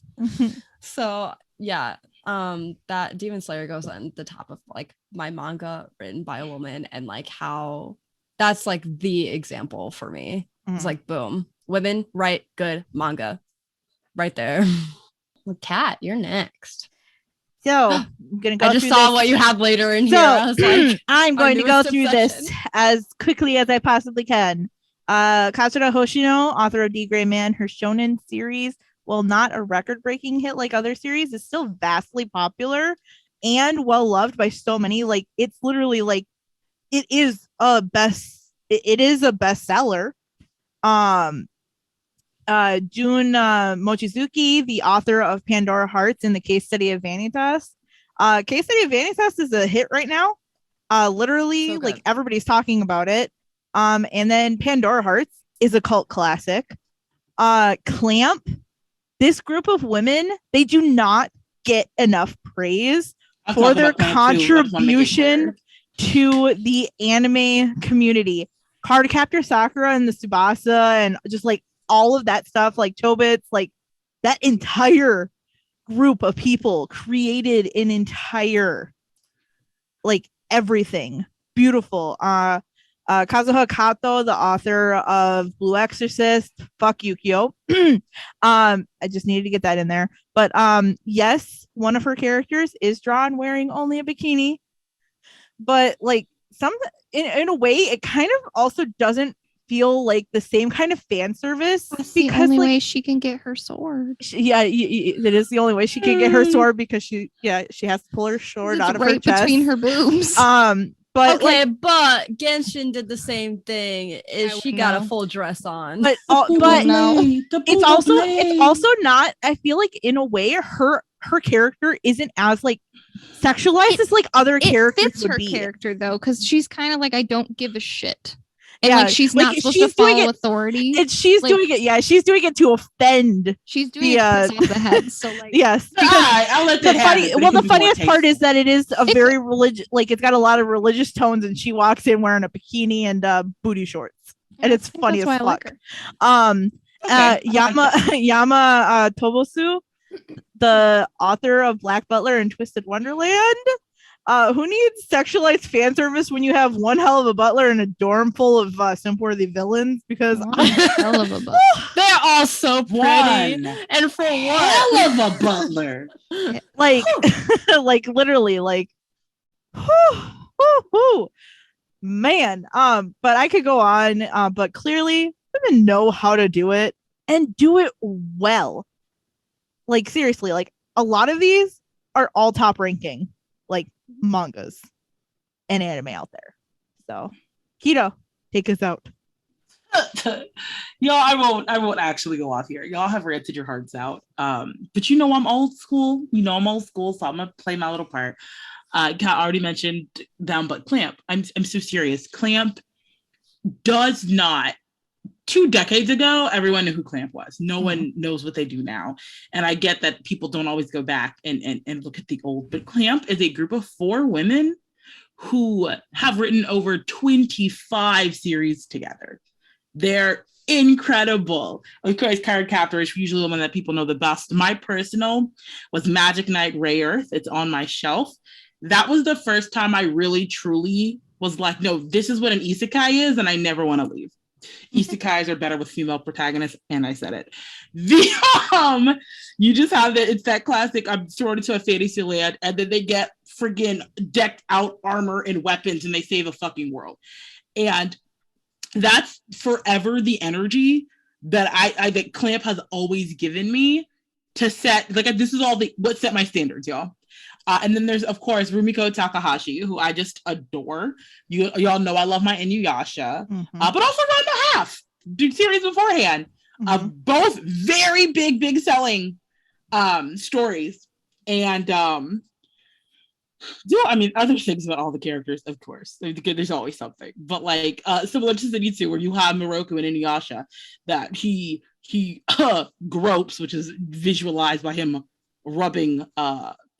So yeah, that Demon Slayer goes on the top of like my manga written by a woman, and like how that's like the example for me. It's like boom, women write good manga, right there. Kat, you're next. So I'm gonna go. I just saw what you have later in here. I was like, I'm going to go newest through obsession. this as quickly as I possibly can. Katsura Hoshino, author of D. Gray Man, her shonen series, while not a record-breaking hit like other series, is still vastly popular and well loved by so many. Like it's literally like it is a bestseller. Jun Mochizuki, the author of Pandora Hearts and the Case Study of Vanitas. Case Study of Vanitas is a hit right now. Literally, So like everybody's talking about it. And then Pandora Hearts is a cult classic. Clamp, this group of women, they do not get enough praise for their contribution to the anime community. Cardcaptor Sakura and the Tsubasa and just like all of that stuff, like Chobits, like that entire group of people created an entire like everything beautiful. Kazuha Kato, the author of Blue Exorcist, fuck Yukio. I just needed to get that in there. But yes, one of her characters is drawn wearing only a bikini. But like in a way, it kind of also doesn't feel like the same kind of fan service. That's the because only like way she can get her sword. it is the only way she can get her sword because she has to pull her sword out of her chest between her boobs. But okay, but Genshin did the same thing. She got a full dress on. But it's also not. I feel like in a way, her character isn't as like sexualized as like other characters fits would her be. character though, because she's kind of like, I don't give a shit. And Yeah, like she's not supposed to follow authority. And she's like, doing it. Yeah, she's doing it to offend. She's doing it to piss off the head. So like, yes. I'll let that happen, the funniest part is that it is a very religious. Like it's got a lot of religious tones, and she walks in wearing a bikini and booty shorts, and it's funny as fuck. Yama Tobosu, the author of Black Butler and Twisted Wonderland. Who needs sexualized fan service when you have one hell of a butler and a dorm full of simp-worthy villains? Because hell of a butler. They're all so pretty. And for what? Hell of a butler. like, like literally, like, man. But I could go on. But clearly, women know how to do it and do it well. Like seriously, like a lot of these are all top ranking. Like mangas and anime out there. So Keto, take us out. Y'all, I won't actually go off here. Y'all have ranted your hearts out. But I'm old school. I'm old school, so I'm gonna play my little part. Kat already mentioned them, but Clamp. I'm so serious. Clamp does not. 2 decades ago, everyone knew who Clamp was. No one knows what they do now. And I get that people don't always go back and look at the old, but Clamp is a group of 4 women who have written over 25 series together. They're incredible. Of course, Card Captor is usually the one that people know the best. My personal was Magic Knight Ray Earth. It's on my shelf. That was the first time I really, truly was like, no, this is what an isekai is, and I never want to leave. Isekais are better with female protagonists, and I said it. You just have that. It's that classic. I'm thrown into a fantasy land, and then they get friggin' decked out armor and weapons, and they save a fucking world. And that's forever the energy that I that Clamp has always given me to set. Like this is all what set my standards, y'all. And then there's, of course, Rumiko Takahashi, who I just adore. Y'all know I love my Inuyasha, but also Ranma Half, series beforehand. Both very big selling stories. And other things about all the characters, of course. There's always something. But like similar to City 2, where you have Moroku and Inuyasha, that he gropes, which is visualized by him rubbing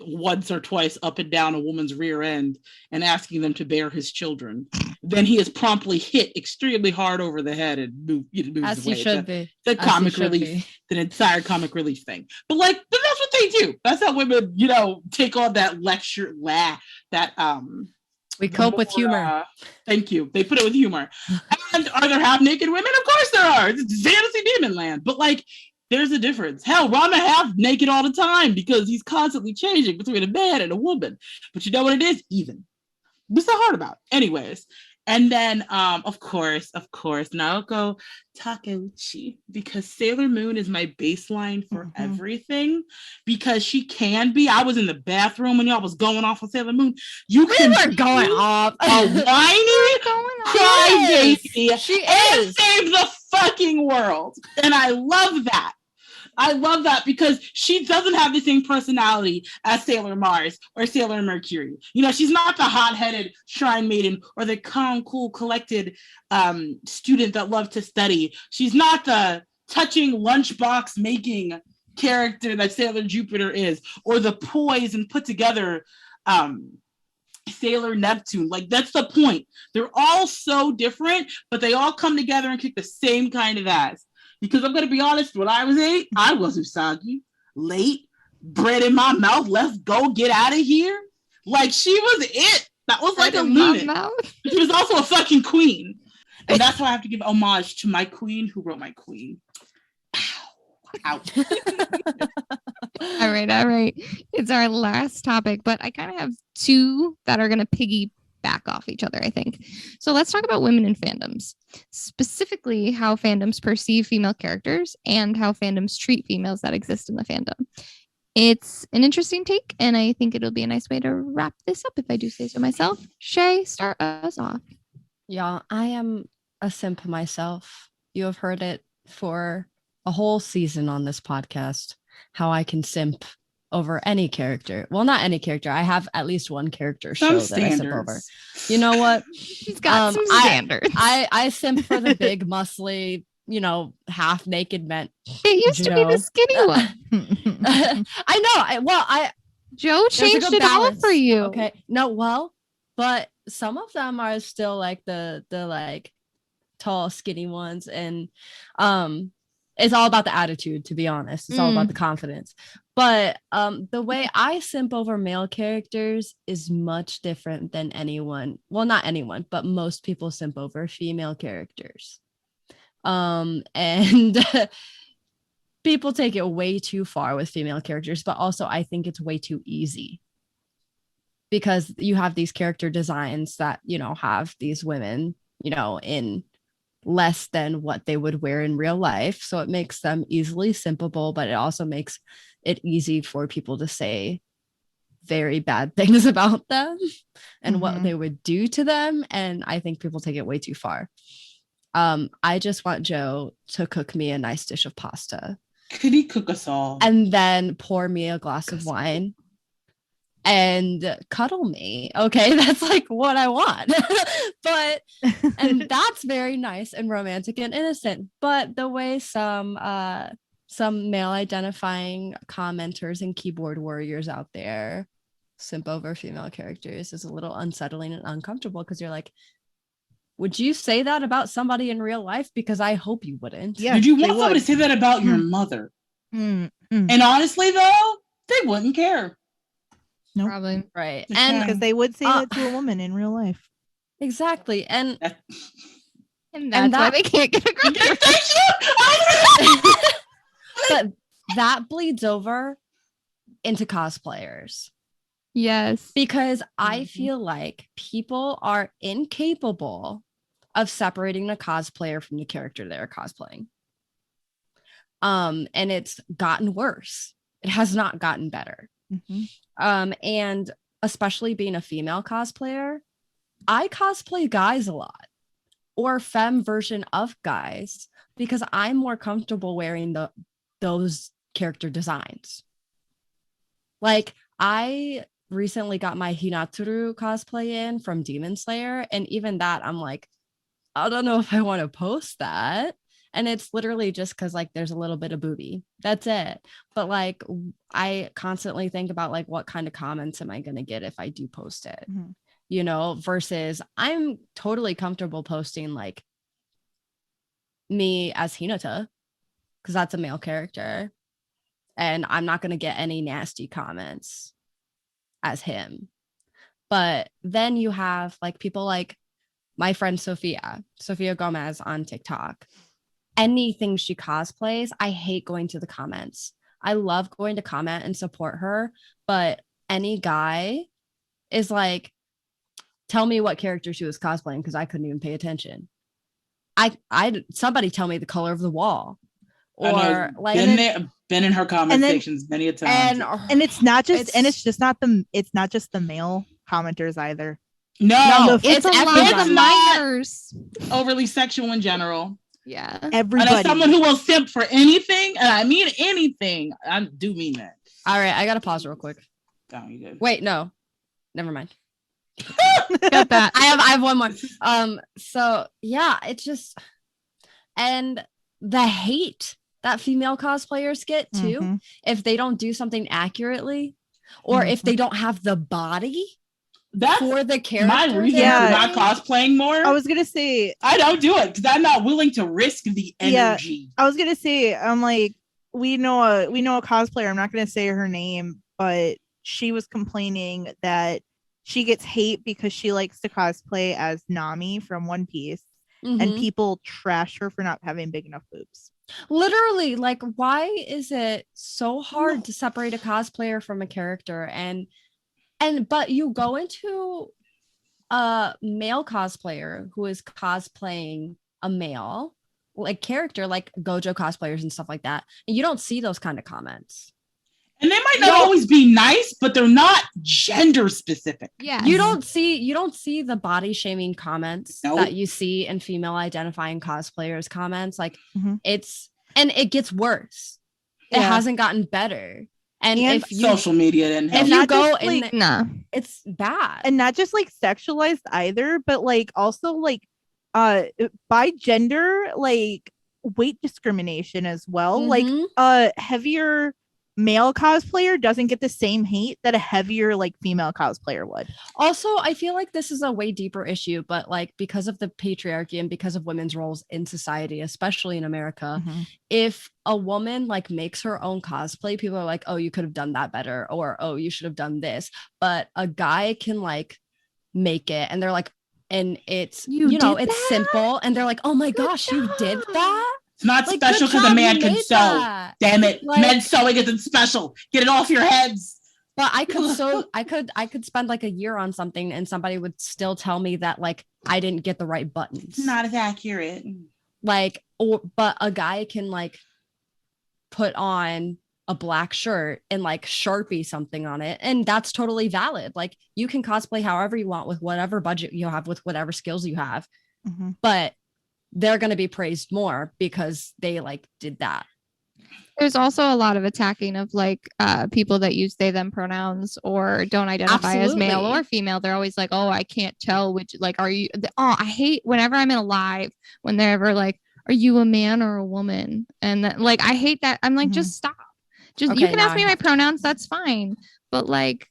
once or twice up and down a woman's rear end and asking them to bear his children. Then he is promptly hit extremely hard over the head and moves as away. He should be. The comic relief, the entire comic relief thing. But like, that's what they do. That's how women, take on that lecture, we cope with humor. Thank you. They put it with humor. And are there half-naked women? Of course there are. It's fantasy demon land. But like, there's a difference. Hell, Ranma half naked all the time because he's constantly changing between a man and a woman. But you know what it is? Even. What's so hard about? Anyways. And then, of course, Naoko Takeuchi, because Sailor Moon is my baseline for everything, because she can be. I was in the bathroom when y'all was going off on Sailor Moon. You were going off. A whiny crybaby. She and is. save the fucking world. And I love that. I love that because she doesn't have the same personality as Sailor Mars or Sailor Mercury. She's not the hot-headed shrine maiden or the calm, cool, collected student that loves to study. She's not the touching lunchbox making character that Sailor Jupiter is, or the poised and put together Sailor Neptune. Like, that's the point. They're all so different, but they all come together and kick the same kind of ass. Because I'm going to be honest, when I was 8, I was Usagi. Late, bread in my mouth, let's go, get out of here. Like, she was it. That was like a Right in my lunatic. mouth. She was also a fucking queen. And that's why I have to give homage to my queen who wrote my queen. Ow. All right. It's our last topic, but I kind of have two that are going to piggyback off each other, I think. So let's talk about women in fandoms, specifically how fandoms perceive female characters and how fandoms treat females that exist in the fandom. It's an interesting take, and I think it'll be a nice way to wrap this up if I do say so myself. Shay, start us off. Yeah, I am a simp myself. You have heard it for a whole season on this podcast, how I can simp over any character. Well, not any character. I have at least one character show that I simp over. You know what? She's got some standards. I simp for the big, muscly, half naked men. It used to be the skinny one. I know. Joe changed it all for you. Okay. No, well, but some of them are still like the like tall, skinny ones, and it's all about the attitude, to be honest. It's all about the confidence. But the way I simp over male characters is much different than anyone. Well, not anyone, but most people simp over female characters. And people take it way too far with female characters, but also I think it's way too easy. Because you have these character designs that, have these women, in less than what they would wear in real life. So it makes them easily simpable, but it also makes it easy for people to say very bad things about them and what they would do to them. And I think people take it way too far. I just want Joe to cook me a nice dish of pasta. Could he cook us all? And then pour me a glass of wine and cuddle me. Okay, that's like what I want. And that's very nice and romantic and innocent. But the way some male identifying commenters and keyboard warriors out there simp over female characters is a little unsettling and uncomfortable, because you're like, would you say that about somebody in real life? Because I hope you wouldn't. Yeah, would you want somebody to say that about your mother? And honestly, though, they wouldn't care. Nope. Probably. Right. And because they would say that to a woman in real life. Exactly. And that's why they can't get a girlfriend. But that bleeds over into cosplayers. Yes. Because I feel like people are incapable of separating a cosplayer from the character they're cosplaying. And it's gotten worse. It has not gotten better. And especially being a female cosplayer, I cosplay guys a lot, or femme version of guys, because I'm more comfortable wearing those character designs. Like, I recently got my Hinaturu cosplay in from Demon Slayer, and even that, I'm like, I don't know if I want to post that. And it's literally just because like there's a little bit of booby. That's it. But like I constantly think about like what kind of comments am I going to get if I do post it, versus I'm totally comfortable posting like me as Hinata, because that's a male character. And I'm not going to get any nasty comments as him. But then you have like people like my friend Sophia Gomez on TikTok. Anything she cosplays, I hate going to the comments. I love going to comment and support her, but any guy is like, tell me what character she was cosplaying, because I couldn't even pay attention. Somebody tell me the color of the wall, or like been in her comment sections many a time. And it's not just it's not just the male commenters either. No, it's everyone. Minors. Overly sexual in general. Yeah, everybody. And as someone who will simp for anything, and I mean anything, I do mean that. All right, I gotta pause real quick. Oh, you did. Wait, no, never mind. Got that. I have one more. So yeah, it's just, and the hate that female cosplayers get too, if they don't do something accurately, or if they don't have the body. That's for the character. My reason for not cosplaying more. I was gonna say I don't do it because I'm not willing to risk the energy. I was gonna say I'm like we know a cosplayer. I'm not gonna say her name, but she was complaining that she gets hate because she likes to cosplay as Nami from One Piece, and Mhm. people trash her for not having big enough boobs. Literally, like, why is it so hard to separate a cosplayer from a character? But you go into a male cosplayer who is cosplaying a male like character, like Gojo cosplayers and stuff like that, and you don't see those kind of comments. And they might not always be nice, but they're not gender specific. Yeah. You don't see the body shaming comments Nope. that you see in female identifying cosplayers comments. Like Mhm. it gets worse. It Yeah. hasn't gotten better. And if you Social media didn't help. if not you go just, in like, Nah. it's bad. And not just like sexualized either, but like also like by gender, like weight discrimination as well. Mhm. Like a heavier male cosplayer doesn't get the same hate that a heavier like female cosplayer would. Also, I feel like this is a way deeper issue, but like because of the patriarchy and because of women's roles in society, especially in America, if a woman like makes her own cosplay, people are like, oh, you could have done that better, or oh, you should have done this. But a guy can like make it and they're like, and it's You know, did it's that? simple, and they're like, oh my Good gosh, you did job. that. It's not Like, special good because a job, man you can made sew. that. Damn it. Like- Men's sewing isn't special. Get it off your heads. But I could spend like a year on something and somebody would still tell me that like I didn't get the right buttons. Not as accurate. Like, but a guy can like put on a black shirt and like Sharpie something on it, and that's totally valid. Like, you can cosplay however you want with whatever budget you have, with whatever skills you have, but they're going to be praised more because they like did that. There's also a lot of attacking of like people that use they them pronouns or don't identify as male Absolutely. or female. They're always like, oh, I can't tell which, like, are you, oh, I hate whenever I'm in a live when they're ever like, are you a man or a woman? And that, like, I hate that. I'm like, just stop. Just you Okay, can now ask me I my have to. pronouns, that's fine. But like,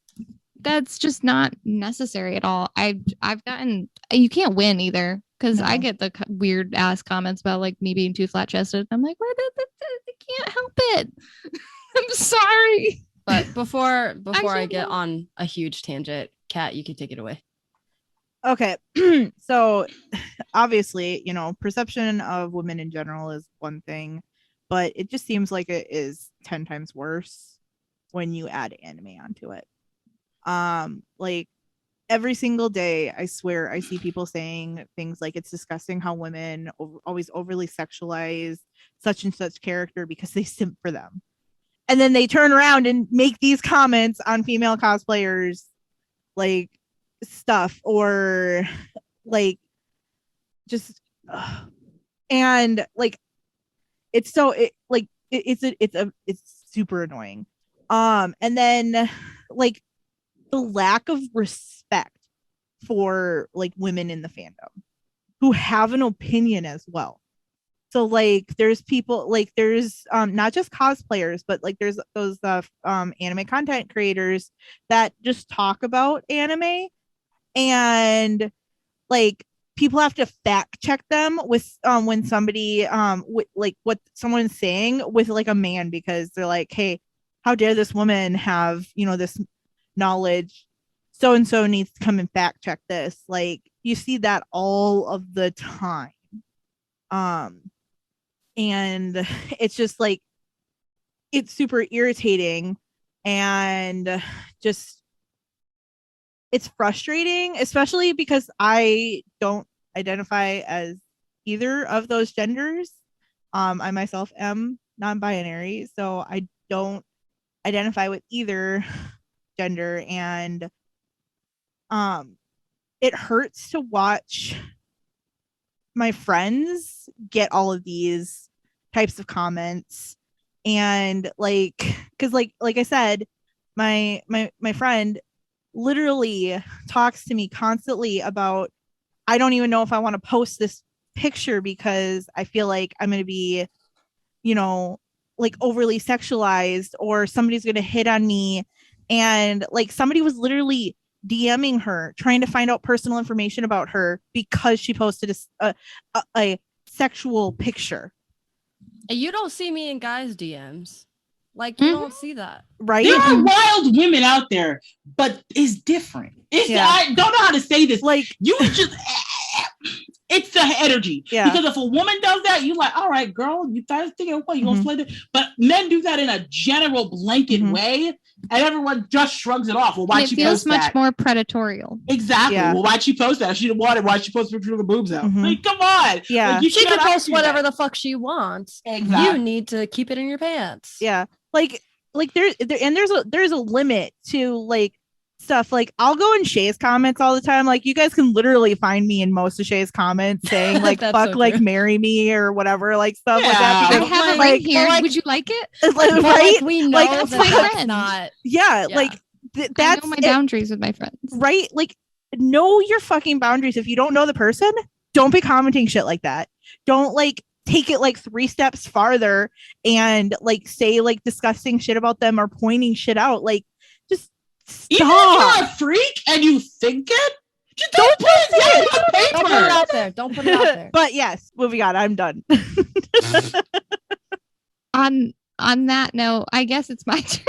that's just not necessary at all. I've gotten, you can't win either, because I No. get the weird ass comments about like me being too flat chested. I'm like, what? I can't help it. I'm sorry. But before I Actually, get no. on a huge tangent, Kat, you can take it away. Okay. So obviously, you know, perception of women in general is one thing, but it just seems like it is 10 times worse when you add anime onto it. Like every single day, I swear I see people saying things like it's disgusting how women always overly sexualize such and such character because they simp for them. And then they turn around and make these comments on female cosplayers like stuff, or like just and like it's super annoying. And then like the lack of respect for like women in the fandom who have an opinion as well. So like there's people like there's not just cosplayers, but like there's those anime content creators that just talk about anime, and like people have to fact check them with when somebody like what someone's saying with like a man, because they're like, hey, how dare this woman have, you know, this knowledge, so and so needs to come and fact check this. Like you see that all of the time. And it's just like it's super irritating, and just it's frustrating, especially because I don't identify as either of those genders. I myself am non-binary, so I don't identify with either gender, and it hurts to watch my friends get all of these types of comments. And like, because like I said, my friend literally talks to me constantly about, I don't even know if I want to post this picture because I feel like I'm going to be, you know, like overly sexualized, or somebody's going to hit on me. And like somebody was literally DMing her trying to find out personal information about her because she posted a sexual picture. You don't see me in guys' DMs. Like you don't see that. Right? There are wild women out there, but it's different. I don't know how to say this. Like you just, it's the energy. Yeah. Because if a woman does that, you're like, all right, girl, you thinking what you gonna slay it? But men do that in a general blanket way, and everyone just shrugs it off. Well, why'd she feels post much that? more predatorial. Exactly. Yeah. Well, why'd she post that? If she didn't want it, why'd she post a picture of the boobs out? Like, come on. Yeah. Like, She could post whatever the fuck she wants. Exactly. You need to keep it in your pants. Yeah. Like there's a limit to like stuff. Like I'll go in Shay's comments all the time. Like you guys can literally find me in most of Shay's comments saying like fuck so like true. marry me or whatever, like stuff like Yeah. that. I Because, have it like, right here. like- Would you like it? like, But, right? like, we know Like, that that's my that's friend. not. Yeah, Yeah. like I that's know my it, boundaries with my friends. right? Like know your fucking boundaries. If you don't know the person, don't be commenting shit like that. Don't like take it like 3 steps farther and like say like disgusting shit about them or pointing shit out. Like just Even stop. if you're a freak and you think it, just don't put it down on Don't put it paper. out there. Don't put it out there. But yes, moving on. I'm done. On that note, I guess it's my turn.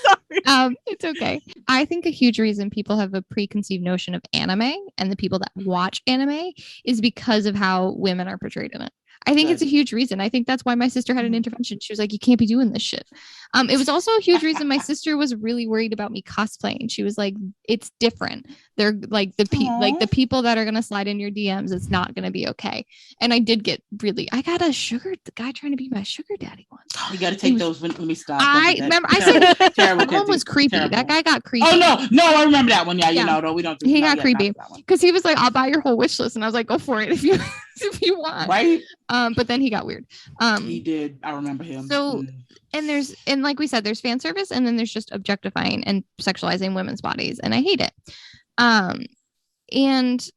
Sorry. It's okay. I think a huge reason people have a preconceived notion of anime and the people that watch anime is because of how women are portrayed in it. I think it's a huge reason. I think that's why my sister had an intervention. She was like, you can't be doing this shit. It was also a huge reason my sister was really worried about me cosplaying. She was like, it's different. They're like the people that are going to slide in your DMs. It's not going to be okay. And I did get I got the guy trying to be my sugar daddy once. You got to take those. Let me stop. I remember I said that one was creepy. Terrible. That guy got creepy. Oh no, I remember that one. Yeah, Yeah. no, we don't. He got creepy because he was like, I'll buy your whole wish list. And I was like, go for it if you want. Right. But then he got weird. He did. I remember him. So, and like we said, there's fan service, and then there's just objectifying and sexualizing women's bodies, and I hate it. And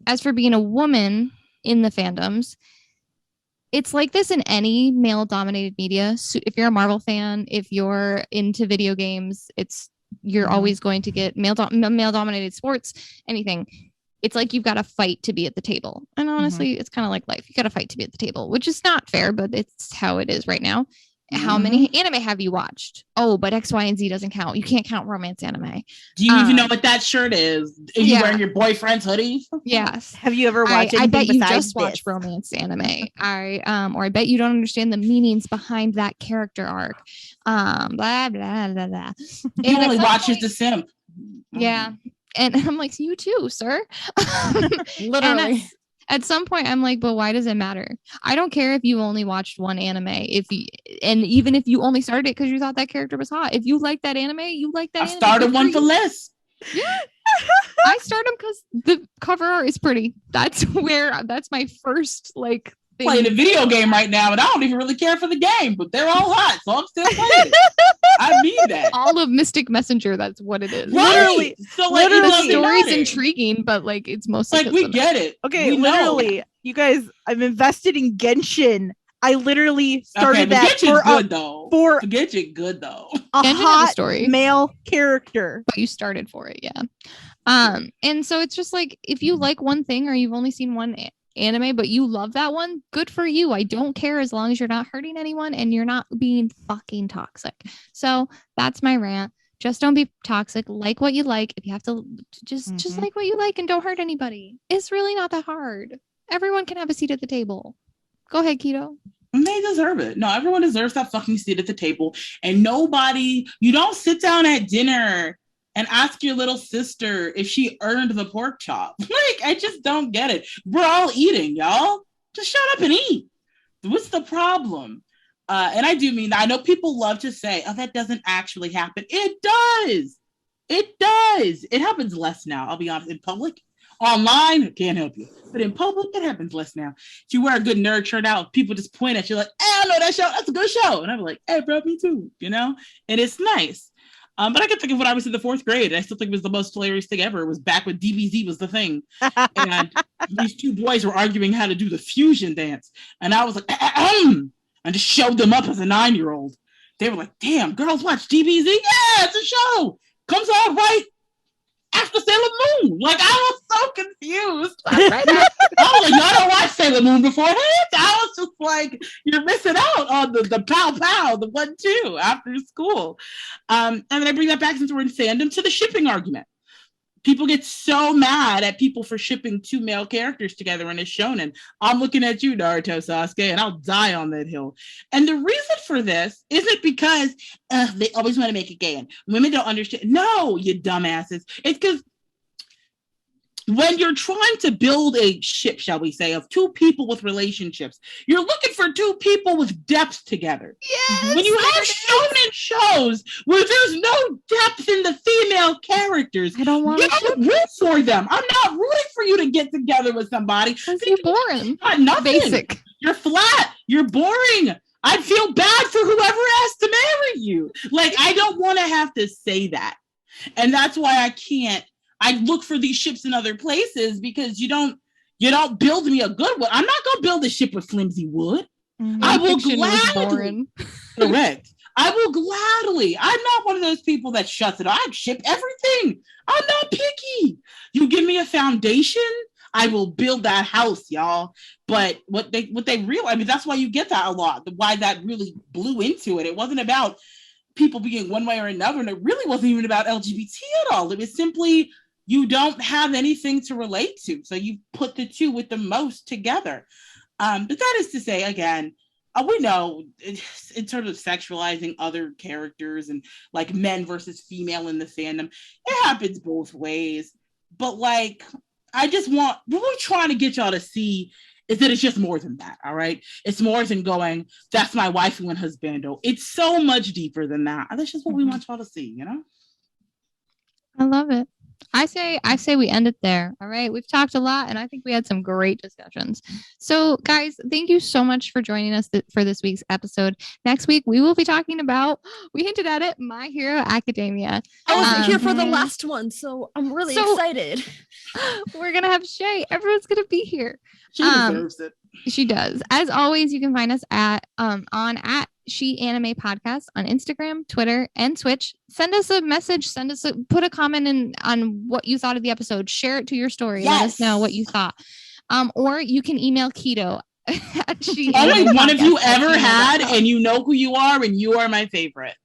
as for being a woman in the fandoms, it's like this in any male-dominated media. So if you're a Marvel fan, if you're into video games, you're always going to get male-dominated sports, anything. It's like you've got to fight to be at the table. And honestly, it's kind of like life. You got to fight to be at the table, which is not fair, but it's how it is right now. How many anime have you watched? Oh, but X, Y, and Z doesn't count. You can't count romance anime. Do you even know what that shirt is? Are you wearing your boyfriend's hoodie? Yes. Have you ever watched I bet you besides just watch this? romance anime. Or I bet you don't understand the meanings behind that character arc. Blah, blah, blah, blah. He only watches The Sim. Yeah. And I'm like, you too, sir. Literally. At some point, I'm like, but why does it matter? I don't care if you only watched one anime. And even if you only started it because you thought that character was hot. If you like that anime, you like that. I started one for less. Yeah. I started because the cover art is pretty. That's my first like thing. Playing a video game right now, and I don't even really care for the game, but they're all hot, so I'm still playing it. I mean that. All of Mystic Messenger, that's what it is. Literally. So like, The it doesn't story's matter. intriguing, but like it's mostly Like we get it. Okay, We know. literally, you guys, I'm invested in Genshin. I literally started but that Genshin's for good though. for Genshin good though. a Genshin has a hot story. male character. But you started for it, yeah. And so it's just like if you like one thing or you've only seen one anime, but you love that one, good for you. I don't care as long as you're not hurting anyone and you're not being fucking toxic. So that's my rant. Just don't be toxic. Like what you like. If you have to, just like what you like and don't hurt anybody. It's really not that hard. Everyone can have a seat at the table. Go ahead, Keto. And they deserve it. No, everyone deserves that fucking seat at the table. And you don't sit down at dinner and ask your little sister if she earned the pork chop. Like, I just don't get it. We're all eating, y'all. Just shut up and eat. What's the problem? And I do mean that. I know people love to say, oh, that doesn't actually happen. It does. It does. It happens less now. I'll be honest. In public, online, I can't help you. But in public, it happens less now. If you wear a good nerd shirt out, people just point at you like, I know that show. That's a good show. And I'm like, hey, bro, me too. You know? And it's nice. But I can think of when I was in the 4th grade. I still think it was the most hilarious thing ever. It was back when DBZ was the thing. And these two boys were arguing how to do the fusion dance. And I was like, and just showed them up as a 9-year-old. They were like, damn, girls watch DBZ? Yeah, it's a show. Comes out right after Sailor Moon. Like, I was so confused. Right I was like, y'all don't watch Sailor Moon beforehand? I was just like, you're missing out on the pow pow, the 1-2 after school. And then I bring that back since we're in fandom to the shipping argument. People get so mad at people for shipping 2 male characters together in a shonen. I'm looking at you, Naruto Sasuke, and I'll die on that hill. And the reason for this isn't because they always want to make it gay and women don't understand. No, you dumbasses. It's because when you're trying to build a ship, shall we say, of 2 people with relationships, you're looking for 2 people with depth together. Yes, when you have shonen shows where there's no depth in the female characters, I don't want to root for them. I'm not rooting for you to get together with somebody. because you're boring. Not nothing. Basic. You're flat. You're boring. I feel bad for whoever has to marry you. Like, I don't want to have to say that. And that's why I look for these ships in other places, because you don't build me a good one. I'm not going to build a ship with flimsy wood. I will gladly. Correct. I will gladly. I'm not one of those people that shuts it. I ship everything. I'm not picky. You give me a foundation, I will build that house, y'all. But what they realize, I mean, that's why you get that a lot. Why that really blew into it. It wasn't about people being one way or another, and it really wasn't even about LGBT at all. It was simply, you don't have anything to relate to, so you put the 2 with the most together. But that is to say, again, we know in terms of sexualizing other characters and like men versus female in the fandom, it happens both ways. But like, what we're trying to get y'all to see is that it's just more than that, all right? It's more than going, that's my waifu and husbando. It's so much deeper than that. And that's just what we want y'all to see, you know? I love it. I say we end it there. All right. We've talked a lot, and I think we had some great discussions. So guys, thank you so much for joining us for this week's episode. Next week, we will be talking about, we hinted at it, My Hero Academia. I wasn't here for the last one, so I'm really excited. We're going to have Shay. Everyone's going to be here. She deserves it. She does. As always, you can find us at Shi Anime Podcast on Instagram, Twitter, and Twitch. Send us a message. Put a comment on what you thought of the episode. Share it to your story. Yes. Let us know what you thought. Or you can email Keto at Shi. Only one of you ever had, and you know who you are, and you are my favorite.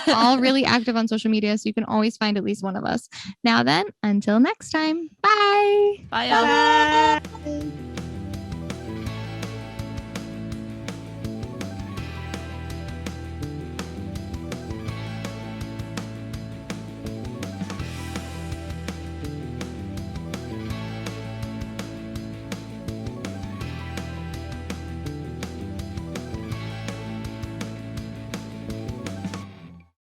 All really active on social media, so you can always find at least one of us. Now then, until next time. Bye. Bye.